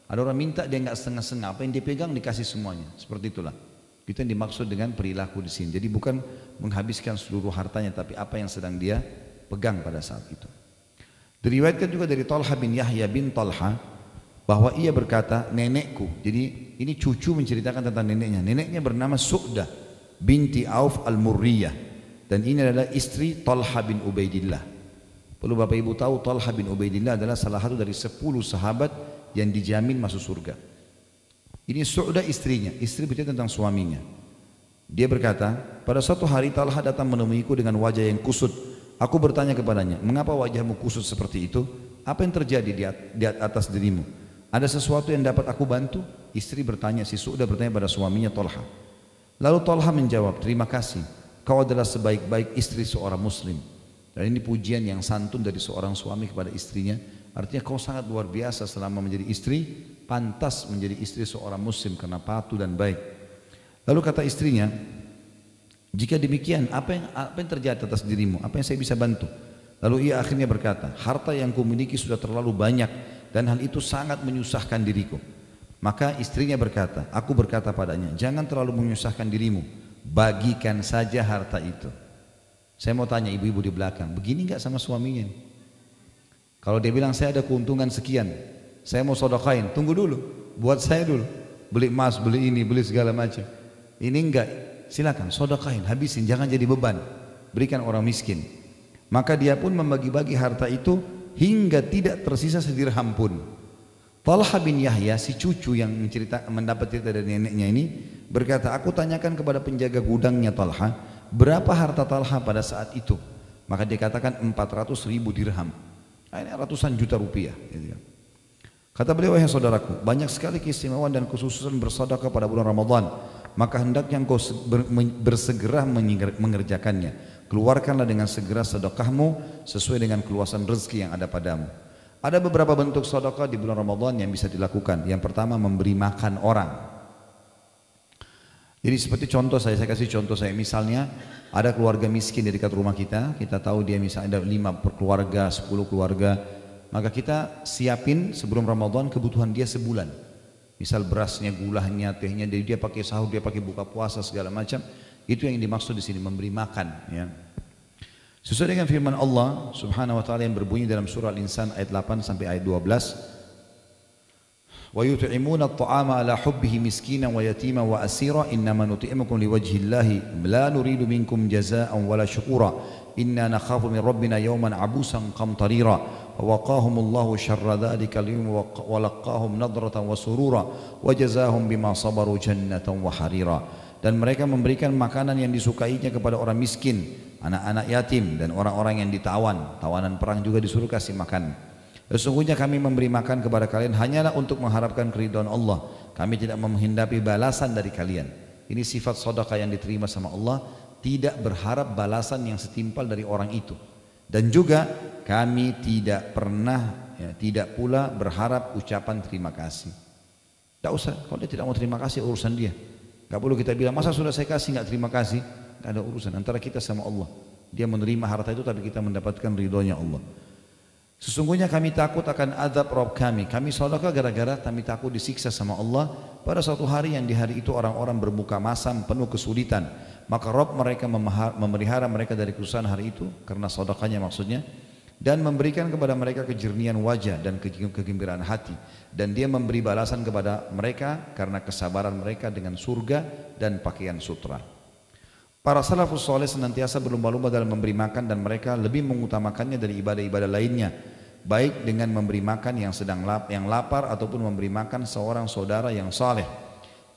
Ada orang minta dia nggak setengah-setengah, apa yang dia pegang dikasih semuanya. Seperti itulah. Itu yang dimaksud dengan perilaku di sini. Jadi bukan menghabiskan seluruh hartanya, tapi apa yang sedang dia pegang pada saat itu. Diriwayatkan juga dari Talha bin Yahya bin Talha bahwa ia berkata, nenekku. Jadi ini cucu menceritakan tentang neneknya. Neneknya bernama Su'dah binti Auf al-Murriyah, dan ini adalah istri Talha bin Ubaidillah. Perlu Bapak Ibu tahu, Talha bin Ubaidillah adalah salah satu dari 10 sahabat yang dijamin masuk surga. Ini Su'dah istrinya, istri bercerita tentang suaminya. Dia berkata, pada suatu hari Talha datang menemuiku dengan wajah yang kusut. Aku bertanya kepadanya, mengapa wajahmu kusut seperti itu? Apa yang terjadi di atas dirimu? Ada sesuatu yang dapat aku bantu? Istri bertanya, si Su'dah bertanya pada suaminya Talha. Lalu Talha menjawab, terima kasih, kau adalah sebaik-baik istri seorang muslim. Dan ini pujian yang santun dari seorang suami kepada istrinya. Artinya kau sangat luar biasa selama menjadi istri, pantas menjadi istri seorang muslim karena patuh dan baik. Lalu kata istrinya, jika demikian apa yang terjadi atas dirimu? Apa yang saya bisa bantu? Lalu ia akhirnya berkata, harta yang kumiliki sudah terlalu banyak dan hal itu sangat menyusahkan diriku. Maka istrinya berkata, aku berkata padanya, jangan terlalu menyusahkan dirimu, bagikan saja harta itu. Saya mau tanya ibu-ibu di belakang, begini enggak sama suaminya? Kalau dia bilang saya ada keuntungan sekian, saya mau sedekahin, tunggu dulu, buat saya dulu, beli emas, beli ini, beli segala macam. Ini enggak, silakan sedekahin, habisin, jangan jadi beban, berikan orang miskin. Maka dia pun membagi-bagi harta itu hingga tidak tersisa sedirham pun. Talha bin Yahya, si cucu yang mendapat cerita dari neneknya ini, berkata, aku tanyakan kepada penjaga gudangnya Talha, berapa harta Talha pada saat itu? Maka dia katakan 400.000 dirham. Nah, ini ratusan juta rupiah. Gitu ya. Kata beliau, wahai saudaraku, banyak sekali keistimewaan dan kekhususan bersedekah pada bulan Ramadan. Maka hendaknya engkau bersegera mengerjakannya. Keluarkanlah dengan segera sedekahmu sesuai dengan keluasan rezeki yang ada padamu. Ada beberapa bentuk sedekah di bulan Ramadan yang bisa dilakukan. Yang pertama, memberi makan orang. Jadi seperti contoh saya kasih contoh saya. Misalnya ada keluarga miskin di dekat rumah kita tahu dia misalnya ada 5 per keluarga, 10 keluarga. Maka kita siapin sebelum Ramadan kebutuhan dia sebulan. Misal berasnya, gulanya, tehnya, dia pakai sahur, dia pakai buka puasa segala macam. Itu yang dimaksud di sini, memberi makan. Ya. Sesuai dengan firman Allah Subhanahu Wa Taala yang berbunyi dalam surah Al-Insan ayat 8 sampai ayat 12. Wa yut'imuna at-ta'ama ala hubbihi miskinan wa yatima wa asira innama nut'imukum liwajhillahi la nuridu minkum jazaa'an wala syukura inna nakhafu min rabbina yawman abusan qamtarira. ووقاهم الله شر ذلك اليوم ولقاهم نضرة وسرورا وجزاهم بما صبروا جنة وحريرا. Dan mereka memberikan makanan yang disukainya kepada orang miskin, anak-anak yatim dan orang-orang yang ditawan. Tawanan perang juga disuruh kasih makan. Sesungguhnya kami memberi makan kepada kalian hanyalah untuk mengharapkan keridhaan Allah. Kami tidak menghendaki balasan dari kalian. Ini sifat sedekah yang diterima sama Allah, tidak berharap balasan yang setimpal dari orang itu. Dan juga kami tidak pernah, tidak pula berharap ucapan terima kasih. Tidak usah, kalau dia tidak mau terima kasih urusan dia. Gak perlu kita bilang, masa sudah saya kasih gak terima kasih. Gak ada urusan antara kita sama Allah. Dia menerima harta itu tapi kita mendapatkan ridhonya Allah. Sesungguhnya kami takut akan azab Rabb kami. Kami sedekah gara-gara kami takut disiksa sama Allah pada suatu hari yang di hari itu orang-orang bermuka masam penuh kesulitan. Maka Rabb mereka memelihara mereka dari kesusahan hari itu karena sedekahnya maksudnya, dan memberikan kepada mereka kejernihan wajah dan kegembiraan hati, dan dia memberi balasan kepada mereka karena kesabaran mereka dengan surga dan pakaian sutra. Para salafus saleh senantiasa berlomba-lomba dalam memberi makan dan mereka lebih mengutamakannya dari ibadah-ibadah lainnya, baik dengan memberi makan yang lapar ataupun memberi makan seorang saudara yang saleh.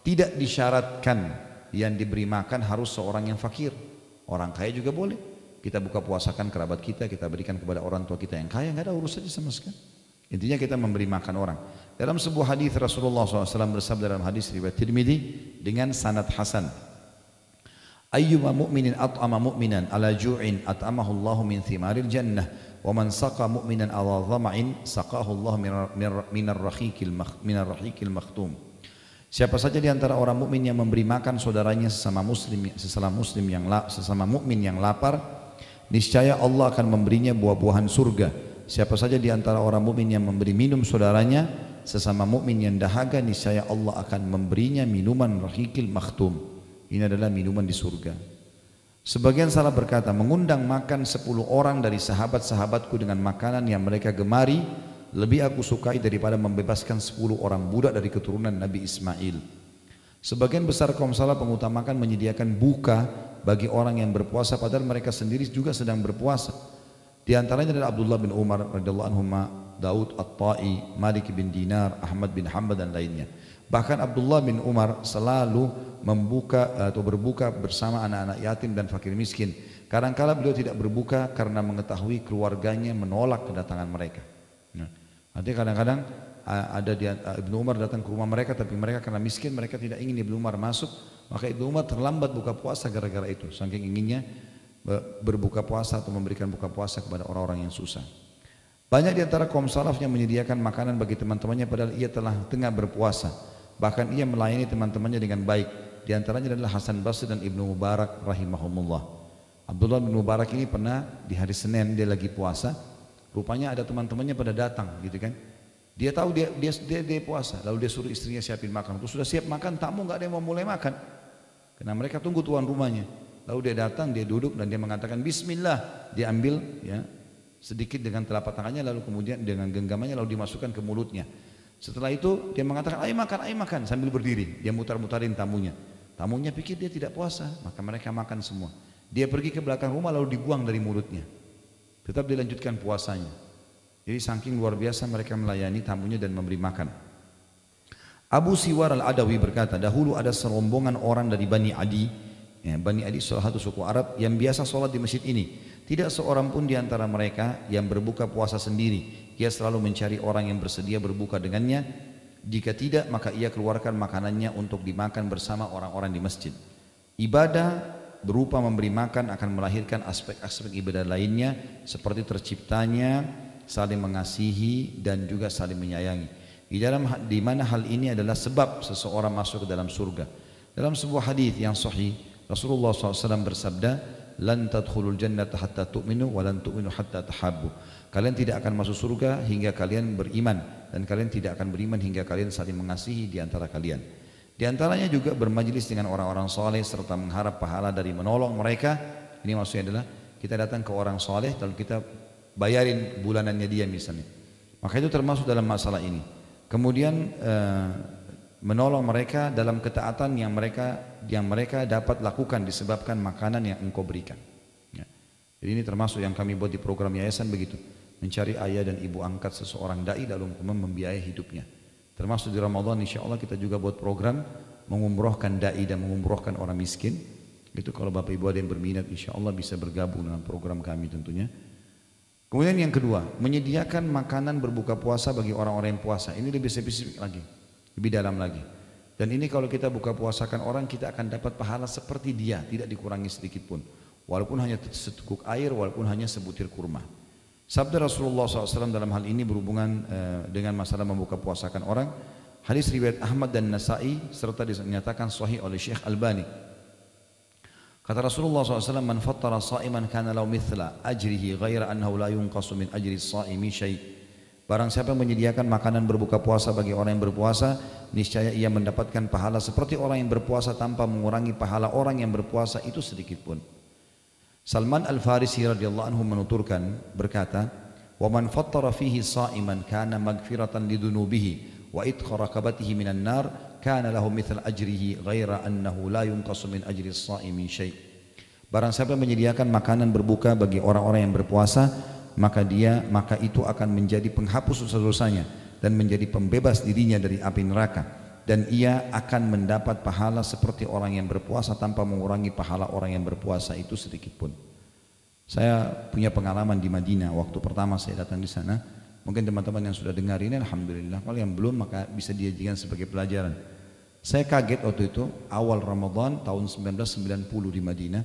Tidak disyaratkan yang diberi makan harus seorang yang fakir. Orang kaya juga boleh. Kita buka puasakan kerabat kita, kita berikan kepada orang tua kita yang kaya, nggak ada urusannya sama sekali. Intinya kita memberi makan orang. Dalam sebuah hadis Rasulullah SAW bersabda dalam hadis riwayat Tirmidzi dengan sanad hasan. Ayyuma mu'minin at'ama mu'minan ala ju'in at'amahu Allahu min thimaril jannah wa man saqa mu'minan ala dhama'in saqahu Allah minar rahiqil makhtum. Siapa saja di antara orang mukmin yang memberi makan saudaranya sesama mukmin yang lapar, niscaya Allah akan memberinya buah-buahan surga. Siapa saja di antara orang mukmin yang memberi minum saudaranya sesama mukmin yang dahaga, niscaya Allah akan memberinya minuman rahiqil makhtum. Ini adalah minuman di surga. Sebagian salah berkata, mengundang makan 10 orang dari sahabat-sahabatku dengan makanan yang mereka gemari lebih aku sukai daripada membebaskan 10 orang budak dari keturunan Nabi Ismail. Sebagian besar kaum salaf mengutamakan menyediakan buka bagi orang yang berpuasa padahal mereka sendiri juga sedang berpuasa. Di antaranya adalah Abdullah bin Umar radhiyallahu anhuma, Daud At-Tai, Malik bin Dinar, Ahmad bin Hanbal dan lainnya. Bahkan Abdullah bin Umar selalu membuka atau berbuka bersama anak-anak yatim dan fakir miskin. Kadang-kala beliau tidak berbuka karena mengetahui keluarganya menolak kedatangan mereka. Nah, artinya kadang-kadang ada Ibnu Umar datang ke rumah mereka, tapi mereka karena miskin mereka tidak ingin Ibnu Umar masuk, maka Ibnu Umar terlambat buka puasa gara-gara itu, saking inginnya berbuka puasa atau memberikan buka puasa kepada orang-orang yang susah. Banyak di antara kaum salaf yang menyediakan makanan bagi teman-temannya padahal ia telah tengah berpuasa. Bahkan ia melayani teman-temannya dengan baik. Di antaranya adalah Hasan Basri dan Ibnu Mubarak rahimahumullah. Abdullah bin Mubarak ini pernah di hari Senin dia lagi puasa, rupanya ada teman-temannya pada datang gitu kan. Dia tahu dia puasa, lalu dia suruh istrinya siapin makan. Terus sudah siap makan, tamu nggak ada yang mau mulai makan. Karena mereka tunggu tuan rumahnya. Lalu dia datang, dia duduk dan dia mengatakan Bismillah. Dia ambil ya sedikit dengan telapak tangannya, lalu kemudian dengan genggamannya lalu dimasukkan ke mulutnya. Setelah itu dia mengatakan ayo makan sambil berdiri. Dia mutar-mutarin tamunya. Tamunya pikir dia tidak puasa, maka mereka makan semua. Dia pergi ke belakang rumah lalu dibuang dari mulutnya. Tetap dilanjutkan puasanya. Jadi saking luar biasa mereka melayani tamunya dan memberi makan. Abu Siwar al-Adawi berkata, dahulu ada serombongan orang dari Bani Adi Ya, Bani Adi salah satu suku Arab yang biasa sholat di masjid ini. Tidak seorang pun di antara mereka yang berbuka puasa sendiri. Ia selalu mencari orang yang bersedia berbuka dengannya. Jika tidak, maka ia keluarkan makanannya untuk dimakan bersama orang-orang di masjid. Ibadah berupa memberi makan akan melahirkan aspek-aspek ibadah lainnya seperti terciptanya saling mengasihi dan juga saling menyayangi. Di mana hal ini adalah sebab seseorang masuk ke dalam surga. Dalam sebuah hadis yang sahih, Rasulullah SAW bersabda, "Lan tadkhulul jannata hatta tu'minu wa lan tu'minu hatta tahabbu." Kalian tidak akan masuk surga hingga kalian beriman, dan kalian tidak akan beriman hingga kalian saling mengasihi di antara kalian. Di antaranya juga bermajlis dengan orang-orang saleh serta mengharap pahala dari menolong mereka. Ini maksudnya adalah kita datang ke orang saleh lalu kita bayarin bulanannya dia misalnya. Maka itu termasuk dalam masalah ini. Kemudian menolong mereka dalam ketaatan yang mereka dapat lakukan disebabkan makanan yang engkau berikan. Ya. Jadi ini termasuk yang kami buat di program yayasan begitu, mencari ayah dan ibu angkat seseorang dai lalu membiayai hidupnya. Termasuk di Ramadan insya Allah kita juga buat program mengumrohkan dai dan mengumrohkan orang miskin. Itu kalau bapak ibu ada yang berminat insya Allah bisa bergabung dengan program kami tentunya. Kemudian yang kedua, menyediakan makanan berbuka puasa bagi orang-orang yang puasa. Ini lebih spesifik lagi, lebih dalam lagi. Dan ini kalau kita buka puasakan orang, kita akan dapat pahala seperti dia, tidak dikurangi sedikit pun. Walaupun hanya seteguk air, walaupun hanya sebutir kurma. Sabda Rasulullah SAW dalam hal ini berhubungan dengan masalah membuka puasakan orang. Hadis riwayat Ahmad dan Nasai serta dinyatakan sahih oleh Syekh Albani. Kata Rasulullah SAW, "Man fattara sa'iman kana lahu mithla ajrihi ghaira annahu la yunqasu min ajri as-sa'imi syai'." Barang siapa yang menyediakan makanan berbuka puasa bagi orang yang berpuasa, niscaya ia mendapatkan pahala seperti orang yang berpuasa tanpa mengurangi pahala orang yang berpuasa itu sedikit pun. Salman Al-Farisi radhiyallahu anhu menuturkan berkata, "Wa man fattara fihi sa'iman kana maghfiratan lidunubihi wa idkha raqabatihi minan nar kana lahu mithla ajrihi ghaira annahu la yunqasu min ajri as-sa'imi syai'." Barang siapa menyediakan makanan berbuka bagi orang-orang yang berpuasa, maka itu akan menjadi penghapus dosa-dosanya dan menjadi pembebas dirinya dari api neraka, dan ia akan mendapat pahala seperti orang yang berpuasa tanpa mengurangi pahala orang yang berpuasa itu sedikit pun. Saya punya pengalaman di Madinah waktu pertama saya datang di sana. Mungkin teman-teman yang sudah dengar ini alhamdulillah, kalau yang belum maka bisa dijadikan sebagai pelajaran. Saya kaget waktu itu awal Ramadan tahun 1990 di Madinah.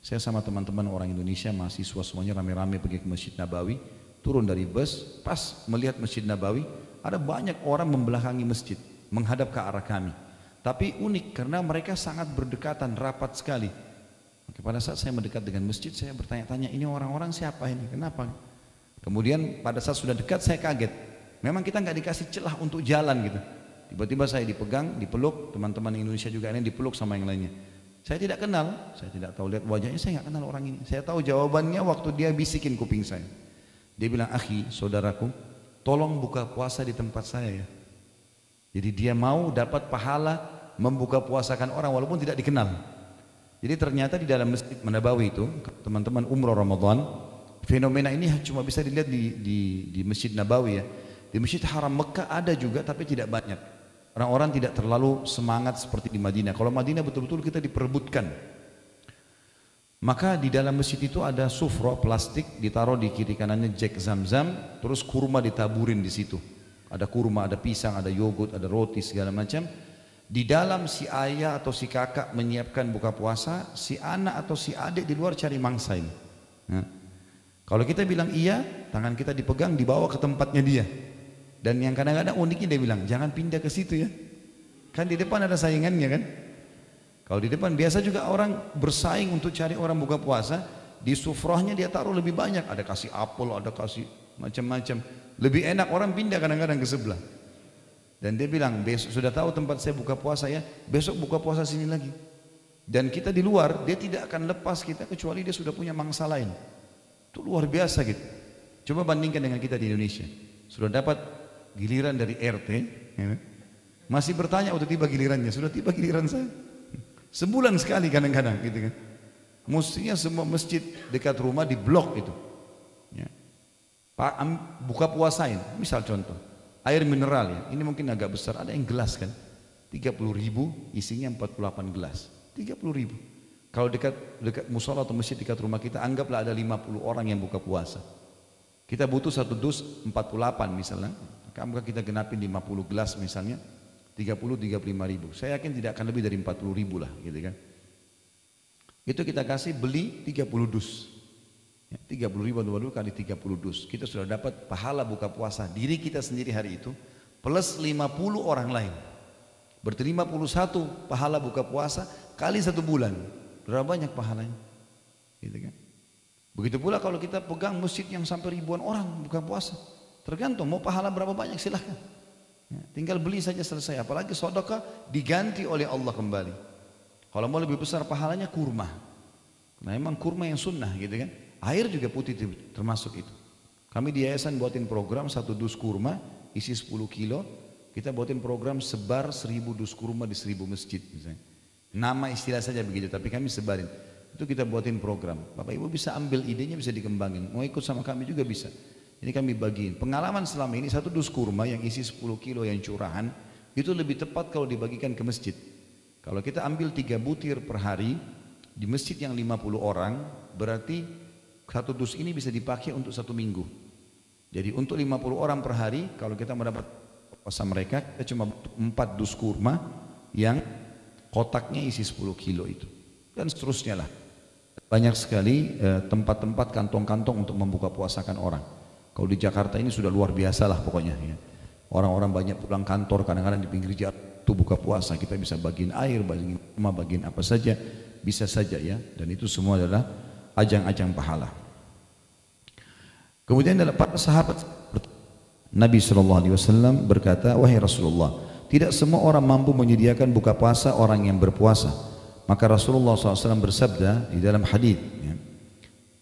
Saya sama teman-teman orang Indonesia mahasiswa semuanya rame-rame pergi ke Masjid Nabawi. Turun dari bus, pas melihat Masjid Nabawi ada banyak orang membelakangi masjid menghadap ke arah kami. Tapi unik karena mereka sangat berdekatan, rapat sekali. Maka pada saat saya mendekat dengan masjid, saya bertanya-tanya, ini orang-orang siapa ini? Kenapa? Kemudian pada saat sudah dekat saya kaget. Memang kita nggak dikasih celah untuk jalan gitu. Tiba-tiba saya dipegang, dipeluk, teman-teman Indonesia juga ini dipeluk sama yang lainnya. Saya tidak kenal, saya tidak tahu lihat wajahnya, saya nggak kenal orang ini. Saya tahu jawabannya waktu dia bisikin kuping saya. Dia bilang, "Akhi, saudaraku, tolong buka puasa di tempat saya ya." Jadi dia mau dapat pahala membuka puasakan orang walaupun tidak dikenal. Jadi ternyata di dalam Masjid Nabawi itu, teman-teman umroh Ramadan, fenomena ini cuma bisa dilihat di Masjid Nabawi ya. Di Masjid Haram Mekah ada juga tapi tidak banyak. Orang-orang tidak terlalu semangat seperti di Madinah. Kalau Madinah betul-betul kita diperebutkan. Maka di dalam masjid itu ada sufro plastik ditaruh di kiri kanannya jek zam-zam, terus kurma ditaburin di situ. Ada kurma, ada pisang, ada yogurt, ada roti segala macam. Di dalam si ayah atau si kakak menyiapkan buka puasa, si anak atau si adik di luar cari mangsa ini. Nah, kalau kita bilang iya, tangan kita dipegang dibawa ke tempatnya dia. Dan yang kadang-kadang uniknya dia bilang, jangan pindah ke situ ya. Kan di depan ada saingannya kan. Kalau di depan biasa juga orang bersaing untuk cari orang buka puasa. Di sufrahnya dia taruh lebih banyak. Ada kasih apel, ada kasih macam-macam. Lebih enak orang pindah kadang-kadang ke sebelah. Dan dia bilang, besok sudah tahu tempat saya buka puasa ya, besok buka puasa sini lagi. Dan kita di luar, dia tidak akan lepas kita kecuali dia sudah punya mangsa lain. Itu luar biasa gitu. Coba bandingkan dengan kita di Indonesia. Sudah dapat giliran dari RT, ya, masih bertanya udah tiba gilirannya, sudah tiba giliran saya. Sebulan sekali kadang-kadang gitu kan. Mestinya semua masjid dekat rumah diblok itu. Ya. Buka puasain, misal contoh, air mineral ya, ini mungkin agak besar, ada yang gelas kan, 30.000 isinya 48 gelas, 30.000. Kalau dekat musola atau masjid dekat rumah kita, anggaplah ada 50 orang yang buka puasa. Kita butuh satu dus 48 misalnya. Maka kita genapin 50 gelas misalnya, 30-35 ribu. Saya yakin tidak akan lebih dari 40 ribu lah gitu kan. Itu kita kasih beli 30 dus. 30 ribu kali 30 dus. Kita sudah dapat pahala buka puasa diri kita sendiri hari itu plus 50 orang lain. Berarti 51 pahala buka puasa kali 1 bulan. Berapa banyak pahalanya? Gitu kan? Begitu pula kalau kita pegang masjid yang sampai ribuan orang buka puasa. Tergantung mau pahala berapa banyak silahkan. Ya, tinggal beli saja selesai. Apalagi sedekah diganti oleh Allah kembali. Kalau mau lebih besar pahalanya kurma. Nah emang kurma yang sunnah gitu kan. Air juga putih termasuk itu. Kami di yayasan buatin program 1 dus kurma isi 10 kilo. Kita buatin program sebar 1000 dus kurma di 1000 masjid misalnya. Nama istilah saja begitu tapi kami sebarin. Itu kita buatin program. Bapak Ibu bisa ambil idenya, bisa dikembangin. Mau ikut sama kami juga bisa. Ini kami bagiin. Pengalaman selama ini 1 dus kurma yang isi 10 kilo yang curahan itu lebih tepat kalau dibagikan ke masjid. Kalau kita ambil 3 butir per hari di masjid yang 50 orang, berarti 1 dus ini bisa dipakai untuk 1 minggu. Jadi untuk 50 orang per hari, kalau kita mendapat puasa mereka, kita cuma 4 dus kurma yang kotaknya isi 10 kilo itu. Dan seterusnya lah. Banyak sekali tempat-tempat kantong-kantong untuk membuka puasakan orang. Kalau di Jakarta ini sudah luar biasa lah pokoknya. Ya. Orang-orang banyak pulang kantor, kadang-kadang di pinggir jalan itu buka puasa. Kita bisa bagiin air, bagiin rumah, bagiin apa saja. Bisa saja ya. Dan itu semua adalah ajang-ajang pahala. Kemudian dalam para sahabat Nabi SAW berkata, wahai Rasulullah, tidak semua orang mampu menyediakan buka puasa orang yang berpuasa. Maka Rasulullah SAW bersabda di dalam hadis ya,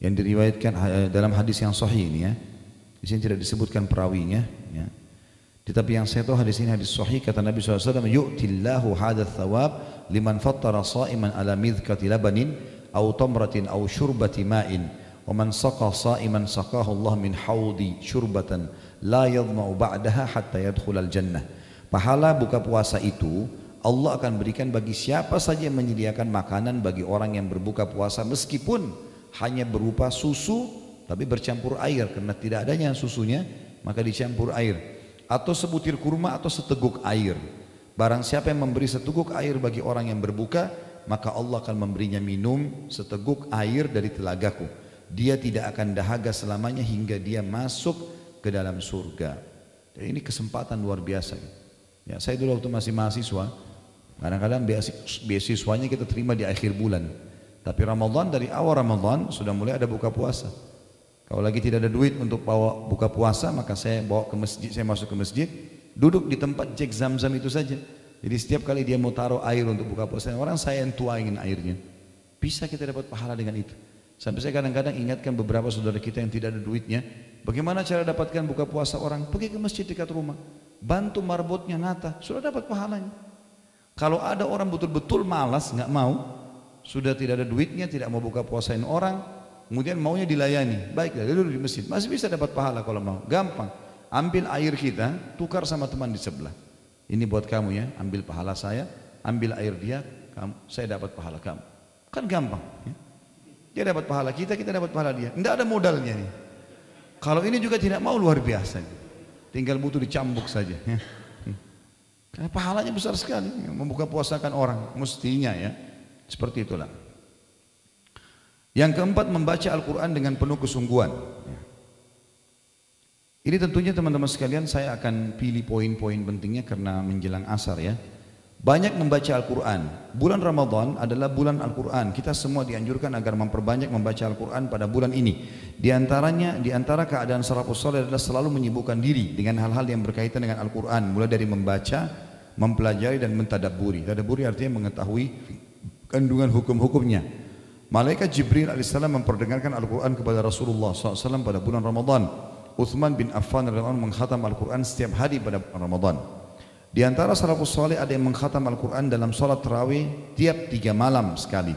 yang diriwayatkan dalam hadis yang sahih ini ya. Di sini tidak disebutkan perawinya ya. Tetapi yang saya tahu hadis ini hadis sahih, kata Nabi SAW, yu'tillahu hadats thawab liman fattara sha'iman ala midhkati labanin aw tamratin aw syurbati ma'in wa man saqa sha'iman saqahu Allah min haudi syurbatan la yadma'u ba'daha hatta yadkhulal jannah. Pahala buka puasa itu Allah akan berikan bagi siapa saja yang menyediakan makanan bagi orang yang berbuka puasa meskipun hanya berupa susu tapi bercampur air, karena tidak adanya susunya maka dicampur air, atau sebutir kurma atau seteguk air. Barang siapa yang memberi seteguk air bagi orang yang berbuka, maka Allah akan memberinya minum seteguk air dari telagaku. Dia tidak akan dahaga selamanya hingga dia masuk ke dalam surga. Jadi ini kesempatan luar biasa. Ya, saya dulu waktu masih mahasiswa, kadang-kadang beasiswanya kita terima di akhir bulan. Tapi Ramadan, dari awal Ramadan sudah mulai ada buka puasa. Kalau lagi tidak ada duit untuk bawa buka puasa, maka saya bawa ke masjid, saya masuk ke masjid, duduk di tempat cek zam-zam itu saja. Jadi setiap kali dia mau taruh air untuk buka puasa, orang saya yang tuangin airnya. Bisa kita dapat pahala dengan itu. Sampai saya kadang-kadang ingatkan beberapa saudara kita yang tidak ada duitnya, bagaimana cara dapatkan buka puasa orang? Pergi ke masjid dekat rumah, bantu marbotnya nata, sudah dapat pahalanya. Kalau ada orang betul-betul malas, nggak mau, sudah tidak ada duitnya, tidak mau buka puasain orang, kemudian maunya dilayani, baiklah dia duduk di masjid, masih bisa dapat pahala kalau mau. Gampang, ambil air kita, tukar sama teman di sebelah. Ini buat kamu ya, ambil pahala saya, ambil air dia, saya dapat pahala kamu. Kan gampang. Ya? Dia dapat pahala kita, kita dapat pahala dia. Tidak ada modalnya nih. Kalau ini juga tidak mau, luar biasa. Tinggal butuh dicambuk saja. Ya. Karena pahalanya besar sekali, membuka puasakan orang, mestinya ya. Seperti itulah. Yang keempat, membaca Al-Quran dengan penuh kesungguhan. Ini tentunya teman-teman sekalian saya akan pilih poin-poin pentingnya karena menjelang asar ya. Banyak membaca Al-Quran. Bulan Ramadan adalah bulan Al-Quran. Kita semua dianjurkan agar memperbanyak membaca Al-Quran pada bulan ini. Di antara keadaan salafus saleh adalah selalu menyibukkan diri dengan hal-hal yang berkaitan dengan Al-Quran. Mulai dari membaca, mempelajari dan mentadabburi. Tadabburi artinya mengetahui kandungan hukum-hukumnya. Malaikat Jibril alaihissalam memperdengarkan Al-Quran kepada Rasulullah SAW pada bulan Ramadan. Uthman bin Affan radhiyallahu anhu mengkhatam Al-Quran setiap hari pada bulan Ramadan. Di antara salafus saleh ada yang mengkhatam Al-Quran dalam sholat tarawih tiap 3 malam sekali.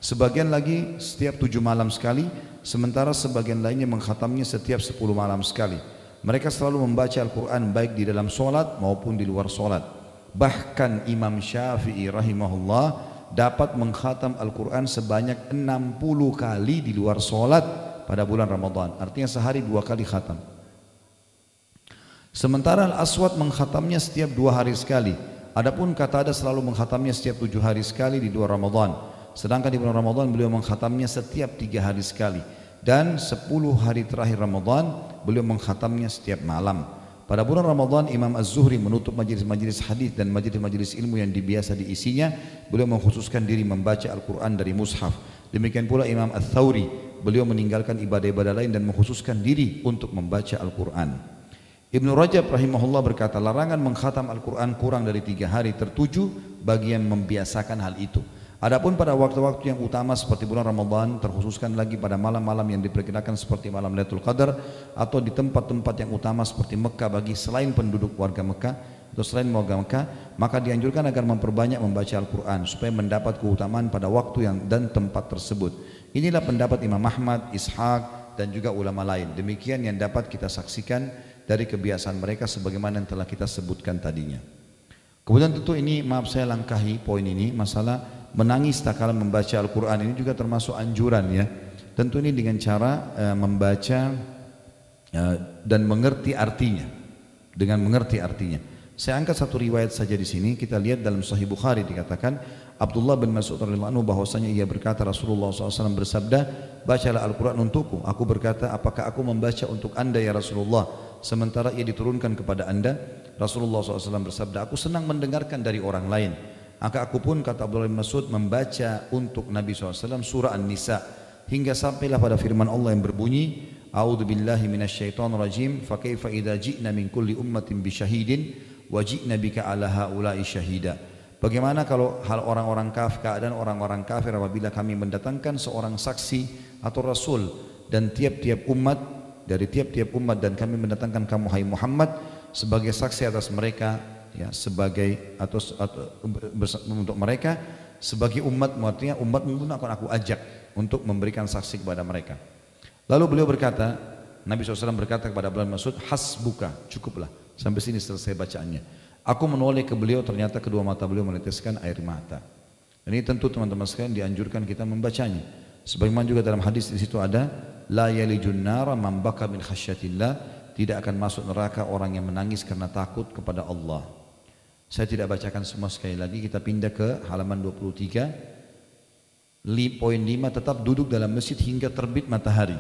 Sebagian lagi setiap 7 malam sekali. Sementara sebagian lainnya mengkhatamnya setiap 10 malam sekali. Mereka selalu membaca Al-Quran baik di dalam sholat maupun di luar sholat. Bahkan Imam Syafi'i rahimahullah dapat mengkhatam Al-Quran sebanyak 60 kali di luar sholat pada bulan Ramadan. Artinya sehari 2 kali khatam. Sementara Al-Aswad mengkhatamnya setiap 2 hari sekali. Adapun Qatadah selalu mengkhatamnya setiap 7 hari sekali di luar Ramadan. Sedangkan di bulan Ramadan beliau mengkhatamnya setiap 3 hari sekali. Dan 10 hari terakhir Ramadan beliau mengkhatamnya setiap malam. Pada bulan Ramadan Imam Az-Zuhri menutup majelis-majelis hadis dan majelis-majelis ilmu yang biasa diisinya. Beliau mengkhususkan diri membaca Al-Quran dari mushaf. Demikian pula Imam Ats-Tsauri, beliau meninggalkan ibadah-ibadah lain dan mengkhususkan diri untuk membaca Al-Quran. Ibnu Rajab rahimahullah berkata, larangan mengkhatam Al-Quran kurang dari 3 hari tertuju bagi yang membiasakan hal itu. Adapun pada waktu-waktu yang utama seperti bulan Ramadan, terkhususkan lagi pada malam-malam yang diperkirakan seperti malam Lailatul Qadar atau di tempat-tempat yang utama seperti Mekah bagi selain penduduk warga Mekah atau selain warga Mekah, maka dianjurkan agar memperbanyak membaca Al-Quran supaya mendapat keutamaan pada waktu yang dan tempat tersebut. Inilah pendapat Imam Ahmad, Ishaq dan juga ulama lain. Demikian yang dapat kita saksikan dari kebiasaan mereka sebagaimana yang telah kita sebutkan tadinya. Kemudian tentu ini, maaf saya langkahi poin ini, masalah menangis tak kala membaca Al-Quran ini juga termasuk anjuran ya. Tentu ini dengan cara membaca dan mengerti artinya. Dengan mengerti artinya. Saya angkat satu riwayat saja di sini. Kita lihat dalam Sahih Bukhari dikatakan Abdullah bin Mas'ud radhiyallahu anhu bahwasanya ia berkata Rasulullah SAW bersabda, bacalah Al-Quran untukku. Aku berkata, apakah aku membaca untuk anda ya Rasulullah? Sementara ia diturunkan kepada anda. Rasulullah SAW bersabda, aku senang mendengarkan dari orang lain. Maka aku pun, kata Abdullah bin Mas'ud, membaca untuk Nabi SAW surah An-Nisa hingga sampailah pada firman Allah yang berbunyi, A'udzu billahi minasyaitonir rajim, fa kaifa idza ji'na min kulli ummatin bi syahidin wa ji'na bika 'ala haula'i syahida. Bagaimana kalau hal orang-orang kafir, keadaan orang-orang kafir apabila kami mendatangkan seorang saksi atau rasul dan tiap-tiap umat dari tiap-tiap umat dan kami mendatangkan kamu hai Muhammad sebagai saksi atas mereka, ya, sebagai atau untuk mereka sebagai umat, artinya umat pun akan aku ajak untuk memberikan saksi kepada mereka. Lalu beliau berkata, Nabi SAW berkata kepada Abdullah bin Mas'ud, hasbuka, cukuplah, sampai sini selesai bacaannya. Aku menoleh ke beliau, ternyata kedua mata beliau meneteskan air mata. Dan ini tentu teman-teman sekalian dianjurkan kita membacanya. Sebagaimana juga dalam hadis di situ ada, la yalijun nara man baka min khasyatillah, tidak akan masuk neraka orang yang menangis karena takut kepada Allah. Saya tidak bacakan semua sekali lagi, kita pindah ke halaman 23. Poin 5, tetap duduk dalam masjid hingga terbit matahari.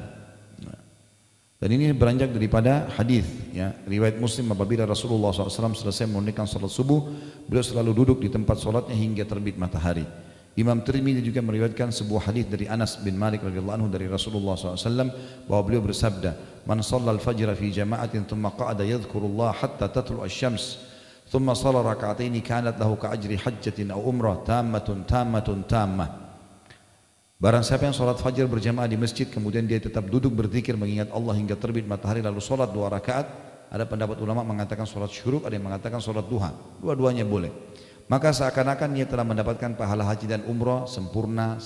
Dan ini beranjak daripada hadis, ya, riwayat Muslim apabila Rasulullah SAW selesai menunaikan salat subuh, beliau selalu duduk di tempat salatnya hingga terbit matahari. Imam Tirmidzi juga meriwayatkan sebuah hadis dari Anas bin Malik radhiyallahu anhu dari Rasulullah SAW bahwa beliau bersabda, "Man shalla al-fajr fi jama'atin thumma qa'ada yadhkurullah hatta tatlu asy-syams, thumma shalla rak'ataini kanat lahu ka'ajri hajjatin aw umrah tammah." Barang siapa yang sholat fajar berjamaah di masjid kemudian dia tetap duduk berzikir mengingat Allah hingga terbit matahari lalu sholat 2 rakaat, ada pendapat ulama mengatakan sholat syuruk, ada yang mengatakan sholat duha, dua-duanya boleh, maka seakan-akan dia telah mendapatkan pahala haji dan umrah sempurna.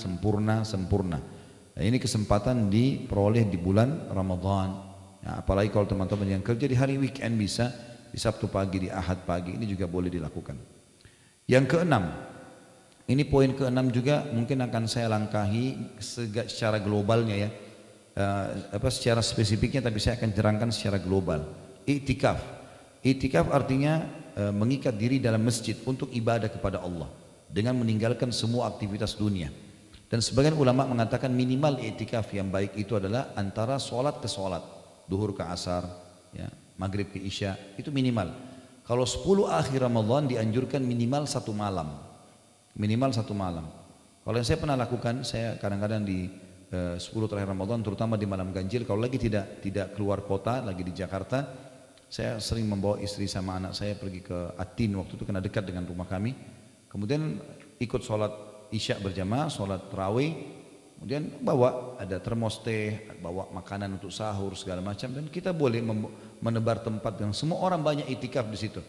Nah, ini kesempatan diperoleh di bulan Ramadan, ya, apalagi kalau teman-teman yang kerja di hari weekend bisa di Sabtu pagi, di Ahad pagi, ini juga boleh dilakukan. Yang keenam, ini poin ke-6 juga mungkin akan saya langkahi secara globalnya, ya, secara spesifiknya, tapi saya akan terangkan secara global. I'tikaf. I'tikaf artinya mengikat diri dalam masjid untuk ibadah kepada Allah dengan meninggalkan semua aktivitas dunia. Dan sebagian ulama mengatakan minimal i'tikaf yang baik itu adalah antara sholat ke sholat, duhur ke asar, ya, maghrib ke isya, itu minimal. Kalau 10 akhir Ramadan dianjurkan minimal 1 malam. Minimal 1 malam. Kalau yang saya pernah lakukan, saya kadang-kadang di 10 terakhir Ramadan, terutama di malam ganjil, kalau lagi tidak keluar kota, lagi di Jakarta, saya sering membawa istri sama anak saya pergi ke Atin, waktu itu karena dekat dengan rumah kami. Kemudian ikut sholat isya berjamaah, sholat tarawih, kemudian bawa ada termos teh, bawa makanan untuk sahur segala macam, dan kita boleh menebar tempat yang semua orang banyak itikaf di situ.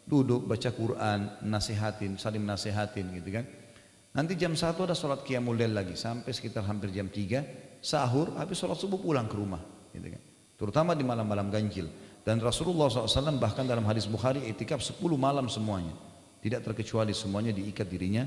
Duduk, baca Quran, nasihatin, saling nasihatin gitu kan. Nanti jam 1 ada sholat qiyamul lail lagi, sampai sekitar hampir jam 3, sahur, habis sholat subuh pulang ke rumah gitu kan. Terutama di malam-malam ganjil. Dan Rasulullah SAW bahkan dalam hadis Bukhari itikaf 10 malam semuanya. Tidak terkecuali, semuanya diikat dirinya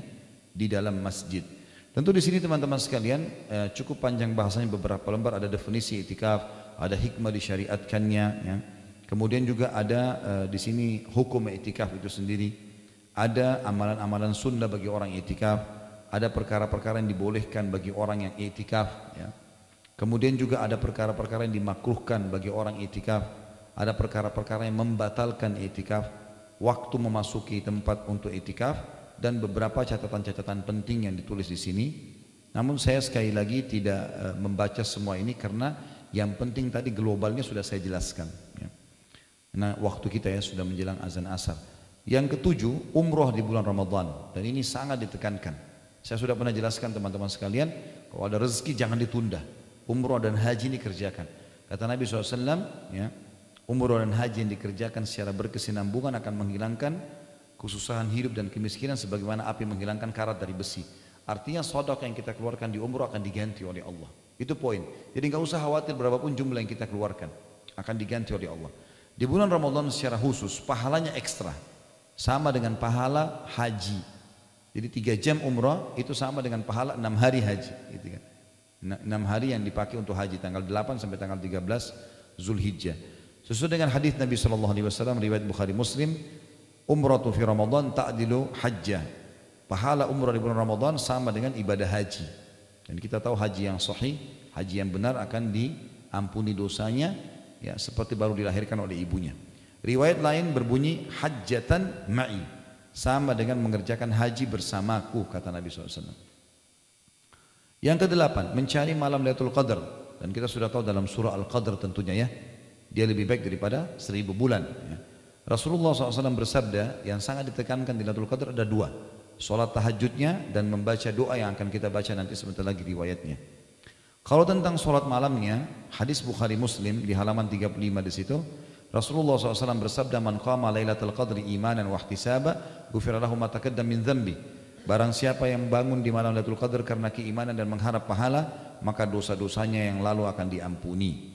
di dalam masjid. Tentu di sini teman-teman sekalian cukup panjang bahasanya, beberapa lembar ada definisi itikaf, ada hikmah disyariatkannya, ya. Kemudian juga ada di sini hukum itikaf itu sendiri, ada amalan-amalan sunnah bagi orang itikaf, ada perkara-perkara yang dibolehkan bagi orang yang itikaf, ya. Kemudian juga ada perkara-perkara yang dimakruhkan bagi orang itikaf, ada perkara-perkara yang membatalkan itikaf, waktu memasuki tempat untuk itikaf, dan beberapa catatan-catatan penting yang ditulis di sini. Namun saya sekali lagi tidak membaca semua ini karena yang penting tadi globalnya sudah saya jelaskan, ya. Nah, waktu kita ya sudah menjelang azan asar. Yang ketujuh, umroh di bulan Ramadan, dan ini sangat ditekankan. Saya sudah pernah jelaskan teman-teman sekalian, kalau ada rezeki jangan ditunda. Umroh dan haji ini kerjakan. Kata Nabi SAW, ya, umroh dan haji yang dikerjakan secara berkesinambungan akan menghilangkan kesusahan hidup dan kemiskinan sebagaimana api menghilangkan karat dari besi. Artinya sedekah yang kita keluarkan di umroh akan diganti oleh Allah. Itu poin. Jadi nggak usah khawatir berapapun jumlah yang kita keluarkan, akan diganti oleh Allah. Di bulan Ramadan secara khusus pahalanya ekstra, sama dengan pahala haji. Jadi 3 jam umrah itu sama dengan pahala 6 hari haji, gitu kan. 6 hari yang dipakai untuk haji, tanggal 8 sampai tanggal 13 Zulhijjah. Sesuai dengan hadis Nabi SAW riwayat Bukhari Muslim, umratu fi Ramadan ta'dilu hajjah. Pahala umrah di bulan Ramadan sama dengan ibadah haji. Dan kita tahu haji yang sahih, haji yang benar akan diampuni dosanya, ya, seperti baru dilahirkan oleh ibunya. Riwayat lain berbunyi hajjatan ma'i, sama dengan mengerjakan haji bersamaku, kata Nabi SAW. Yang kedelapan, mencari malam Lailatul Qadar, dan kita sudah tahu dalam surah Al-Qadr tentunya, ya, dia lebih baik daripada 1000 bulan, ya. Rasulullah SAW bersabda, yang sangat ditekankan di Lailatul Qadar ada 2, sholat tahajudnya dan membaca doa yang akan kita baca nanti sebentar lagi riwayatnya. Kalau tentang sholat malamnya, hadis Bukhari Muslim di halaman 35 di situ, Rasulullah SAW bersabda, man qama lailatul qadri imanan wa ihtisaba ghufira lahu ma taqaddama min dzambi. Barang siapa yang bangun di malam Lailatul Qadar karena keimanan dan mengharap pahala, maka dosa-dosanya yang lalu akan diampuni.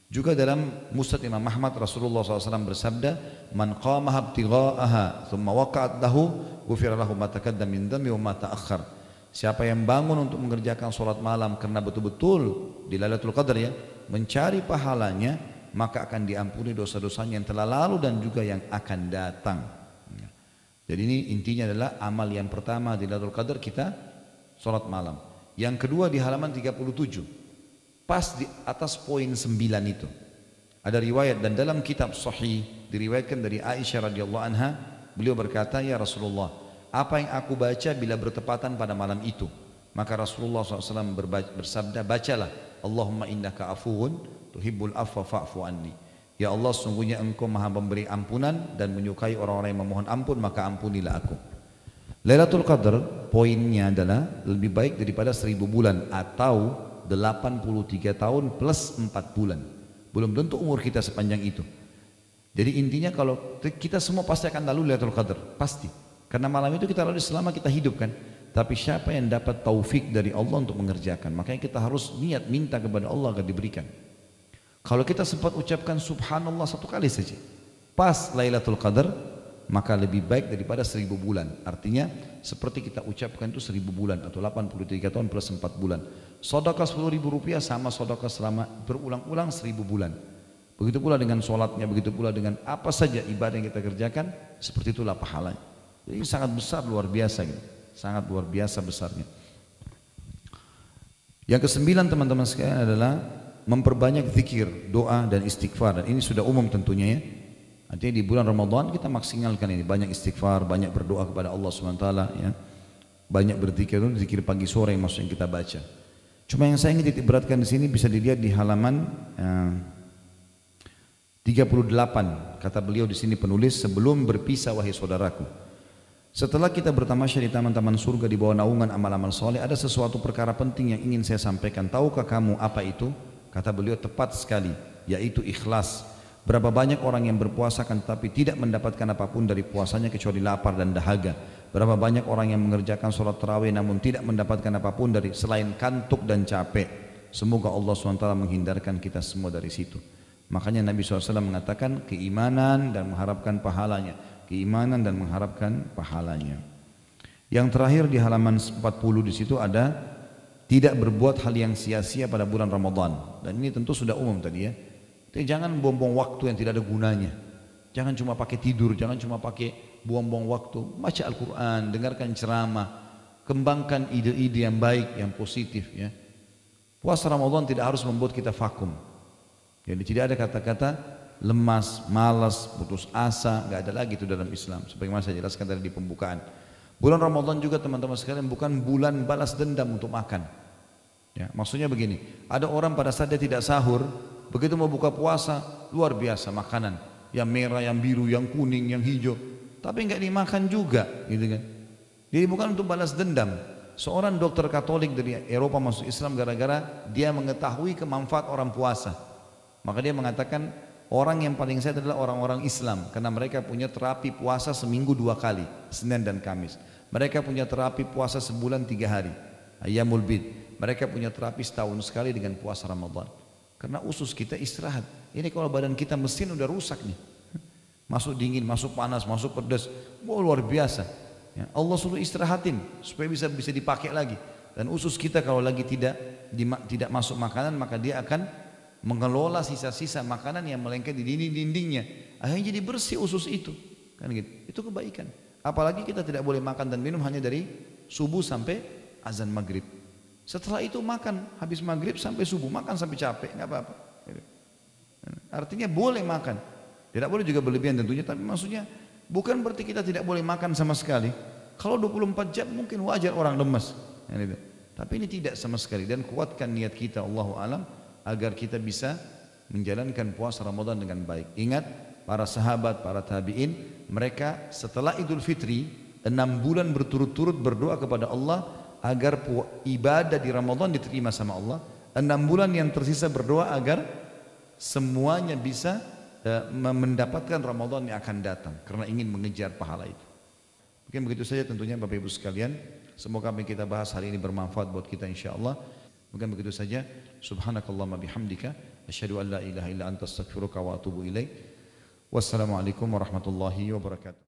Juga dalam Musnad Imam Ahmad, Rasulullah SAW bersabda, man qama ibtigha'aha thumma waqa'at lahu ghufira lahu ma taqaddama min dzambi wa ma ta'akhkhar. Siapa yang bangun untuk mengerjakan sholat malam karena betul-betul di Lailatul Qadar, ya, mencari pahalanya, maka akan diampuni dosa-dosanya yang telah lalu dan juga yang akan datang. Jadi ini intinya adalah amal yang pertama di Lailatul Qadar kita sholat malam. Yang kedua di halaman 37, pas di atas poin 9 itu ada riwayat, dan dalam kitab Sahih diriwayatkan dari Aisyah radhiyallahu anha, beliau berkata, ya Rasulullah, apa yang aku baca bila bertepatan pada malam itu? Maka Rasulullah SAW bersabda, bacalah, Allahumma innaka afuwun tuhibbul afwa fa'fu anni. Ya Allah, sungguhnya engkau maha memberi ampunan dan menyukai orang-orang yang memohon ampun, maka ampunilah aku. Lailatul Qadar poinnya adalah lebih baik daripada 1000 bulan atau 83 tahun plus 4 bulan. Belum tentu umur kita sepanjang itu. Jadi intinya kalau kita semua pasti akan lalu Lailatul Qadar, pasti. Karena malam itu kita lalui selama kita hidup, kan. Tapi siapa yang dapat taufik dari Allah untuk mengerjakan, makanya kita harus niat minta kepada Allah agar diberikan. Kalau kita sempat ucapkan subhanallah 1 kali saja pas Lailatul Qadar, maka lebih baik daripada 1000 bulan. Artinya seperti kita ucapkan itu 1000 bulan atau 83 tahun plus 4 bulan. Sedekah 10.000 rupiah sama sedekah selama berulang-ulang 1000 bulan. Begitu pula dengan sholatnya, begitu pula dengan apa saja ibadah yang kita kerjakan, seperti itulah pahalanya. Jadi sangat besar, luar biasa gitu. Sangat luar biasa besarnya. Yang ke-9 teman-teman sekalian adalah memperbanyak zikir, doa dan istighfar, dan ini sudah umum tentunya, ya. Artinya di bulan Ramadan kita maksimalkan ini, banyak istighfar, banyak berdoa kepada Allah SWT, ya. Banyak berzikir, zikir pagi sore yang maksudnya kita baca. Cuma yang saya ingin titik beratkan di sini bisa dilihat di halaman 38. Kata beliau di sini penulis, sebelum berpisah wahai saudaraku, setelah kita bertamasya di taman-taman surga di bawah naungan amal-amal soleh, ada sesuatu perkara penting yang ingin saya sampaikan. Tahukah kamu apa itu? Kata beliau, tepat sekali, yaitu ikhlas. Berapa banyak orang yang berpuasa kan tapi tidak mendapatkan apapun dari puasanya kecuali lapar dan dahaga. Berapa banyak orang yang mengerjakan sholat tarawih namun tidak mendapatkan apapun dari selain kantuk dan capek. Semoga Allah SWT menghindarkan kita semua dari situ. Makanya Nabi SAW mengatakan keimanan dan mengharapkan pahalanya. Keimanan dan mengharapkan pahalanya. Yang terakhir di halaman 40 di situ ada tidak berbuat hal yang sia-sia pada bulan Ramadan. Dan ini tentu sudah umum tadi ya. Jadi jangan buang-buang waktu yang tidak ada gunanya. Jangan cuma pakai tidur, jangan cuma pakai buang-buang waktu. Baca Al-Quran, dengarkan ceramah, kembangkan ide-ide yang baik, yang positif ya. Puasa Ramadan tidak harus membuat kita vakum. Jadi tidak ada kata-kata lemas, malas, putus asa, nggak ada lagi itu dalam Islam. Sebagaimana saya jelaskan tadi di pembukaan. Bulan Ramadan juga teman-teman sekalian bukan bulan balas dendam untuk makan. Ya, maksudnya begini, ada orang pada saat dia tidak sahur, begitu mau buka puasa, luar biasa makanan. Yang merah, yang biru, yang kuning, yang hijau. Tapi nggak dimakan juga, gitu kan. Jadi bukan untuk balas dendam. Seorang dokter Katolik dari Eropa masuk Islam gara-gara dia mengetahui kemanfaat orang puasa. Maka dia mengatakan orang yang paling sehat adalah orang-orang Islam. Karena mereka punya terapi puasa seminggu 2 kali, Senin dan Kamis. Mereka punya terapi puasa sebulan 3 hari, Ayyamul Bid. Mereka punya terapi setahun sekali dengan puasa Ramadan. Karena usus kita istirahat. Ini kalau badan kita mesin udah rusak nih. Masuk dingin, masuk panas, masuk pedas. Wah, luar biasa. Ya, Allah suruh istirahatin supaya bisa dipakai lagi. Dan usus kita kalau lagi tidak masuk makanan, maka dia akan mengelola sisa-sisa makanan yang melengket di dinding-dindingnya. Akhirnya jadi bersih usus itu. Kan gitu. Itu kebaikan. Apalagi kita tidak boleh makan dan minum hanya dari subuh sampai azan maghrib. Setelah itu makan, habis maghrib sampai subuh, makan sampai capek, nggak apa-apa. Artinya boleh makan, tidak boleh juga berlebihan tentunya, tapi maksudnya bukan berarti kita tidak boleh makan sama sekali. Kalau 24 jam mungkin wajar orang lemas, tapi ini tidak sama sekali. Dan kuatkan niat kita, Allahu alam, agar kita bisa menjalankan puasa Ramadan dengan baik. Ingat, para sahabat, para tabi'in, mereka setelah Idul Fitri 6 bulan berturut-turut berdoa kepada Allah agar ibadah di Ramadan diterima sama Allah. 6 bulan yang tersisa berdoa agar semuanya bisa mendapatkan Ramadan yang akan datang, karena ingin mengejar pahala itu. Mungkin begitu saja tentunya Bapak Ibu sekalian. Semoga apa yang kita bahas hari ini bermanfaat buat kita insyaallah. Mungkin begitu saja. Subhanakallahumma bihamdika asyhadu an la ilaha illa anta astaghfiruka wa atubu ilaik. Wassalamualaikum warahmatullahi wabarakatuh.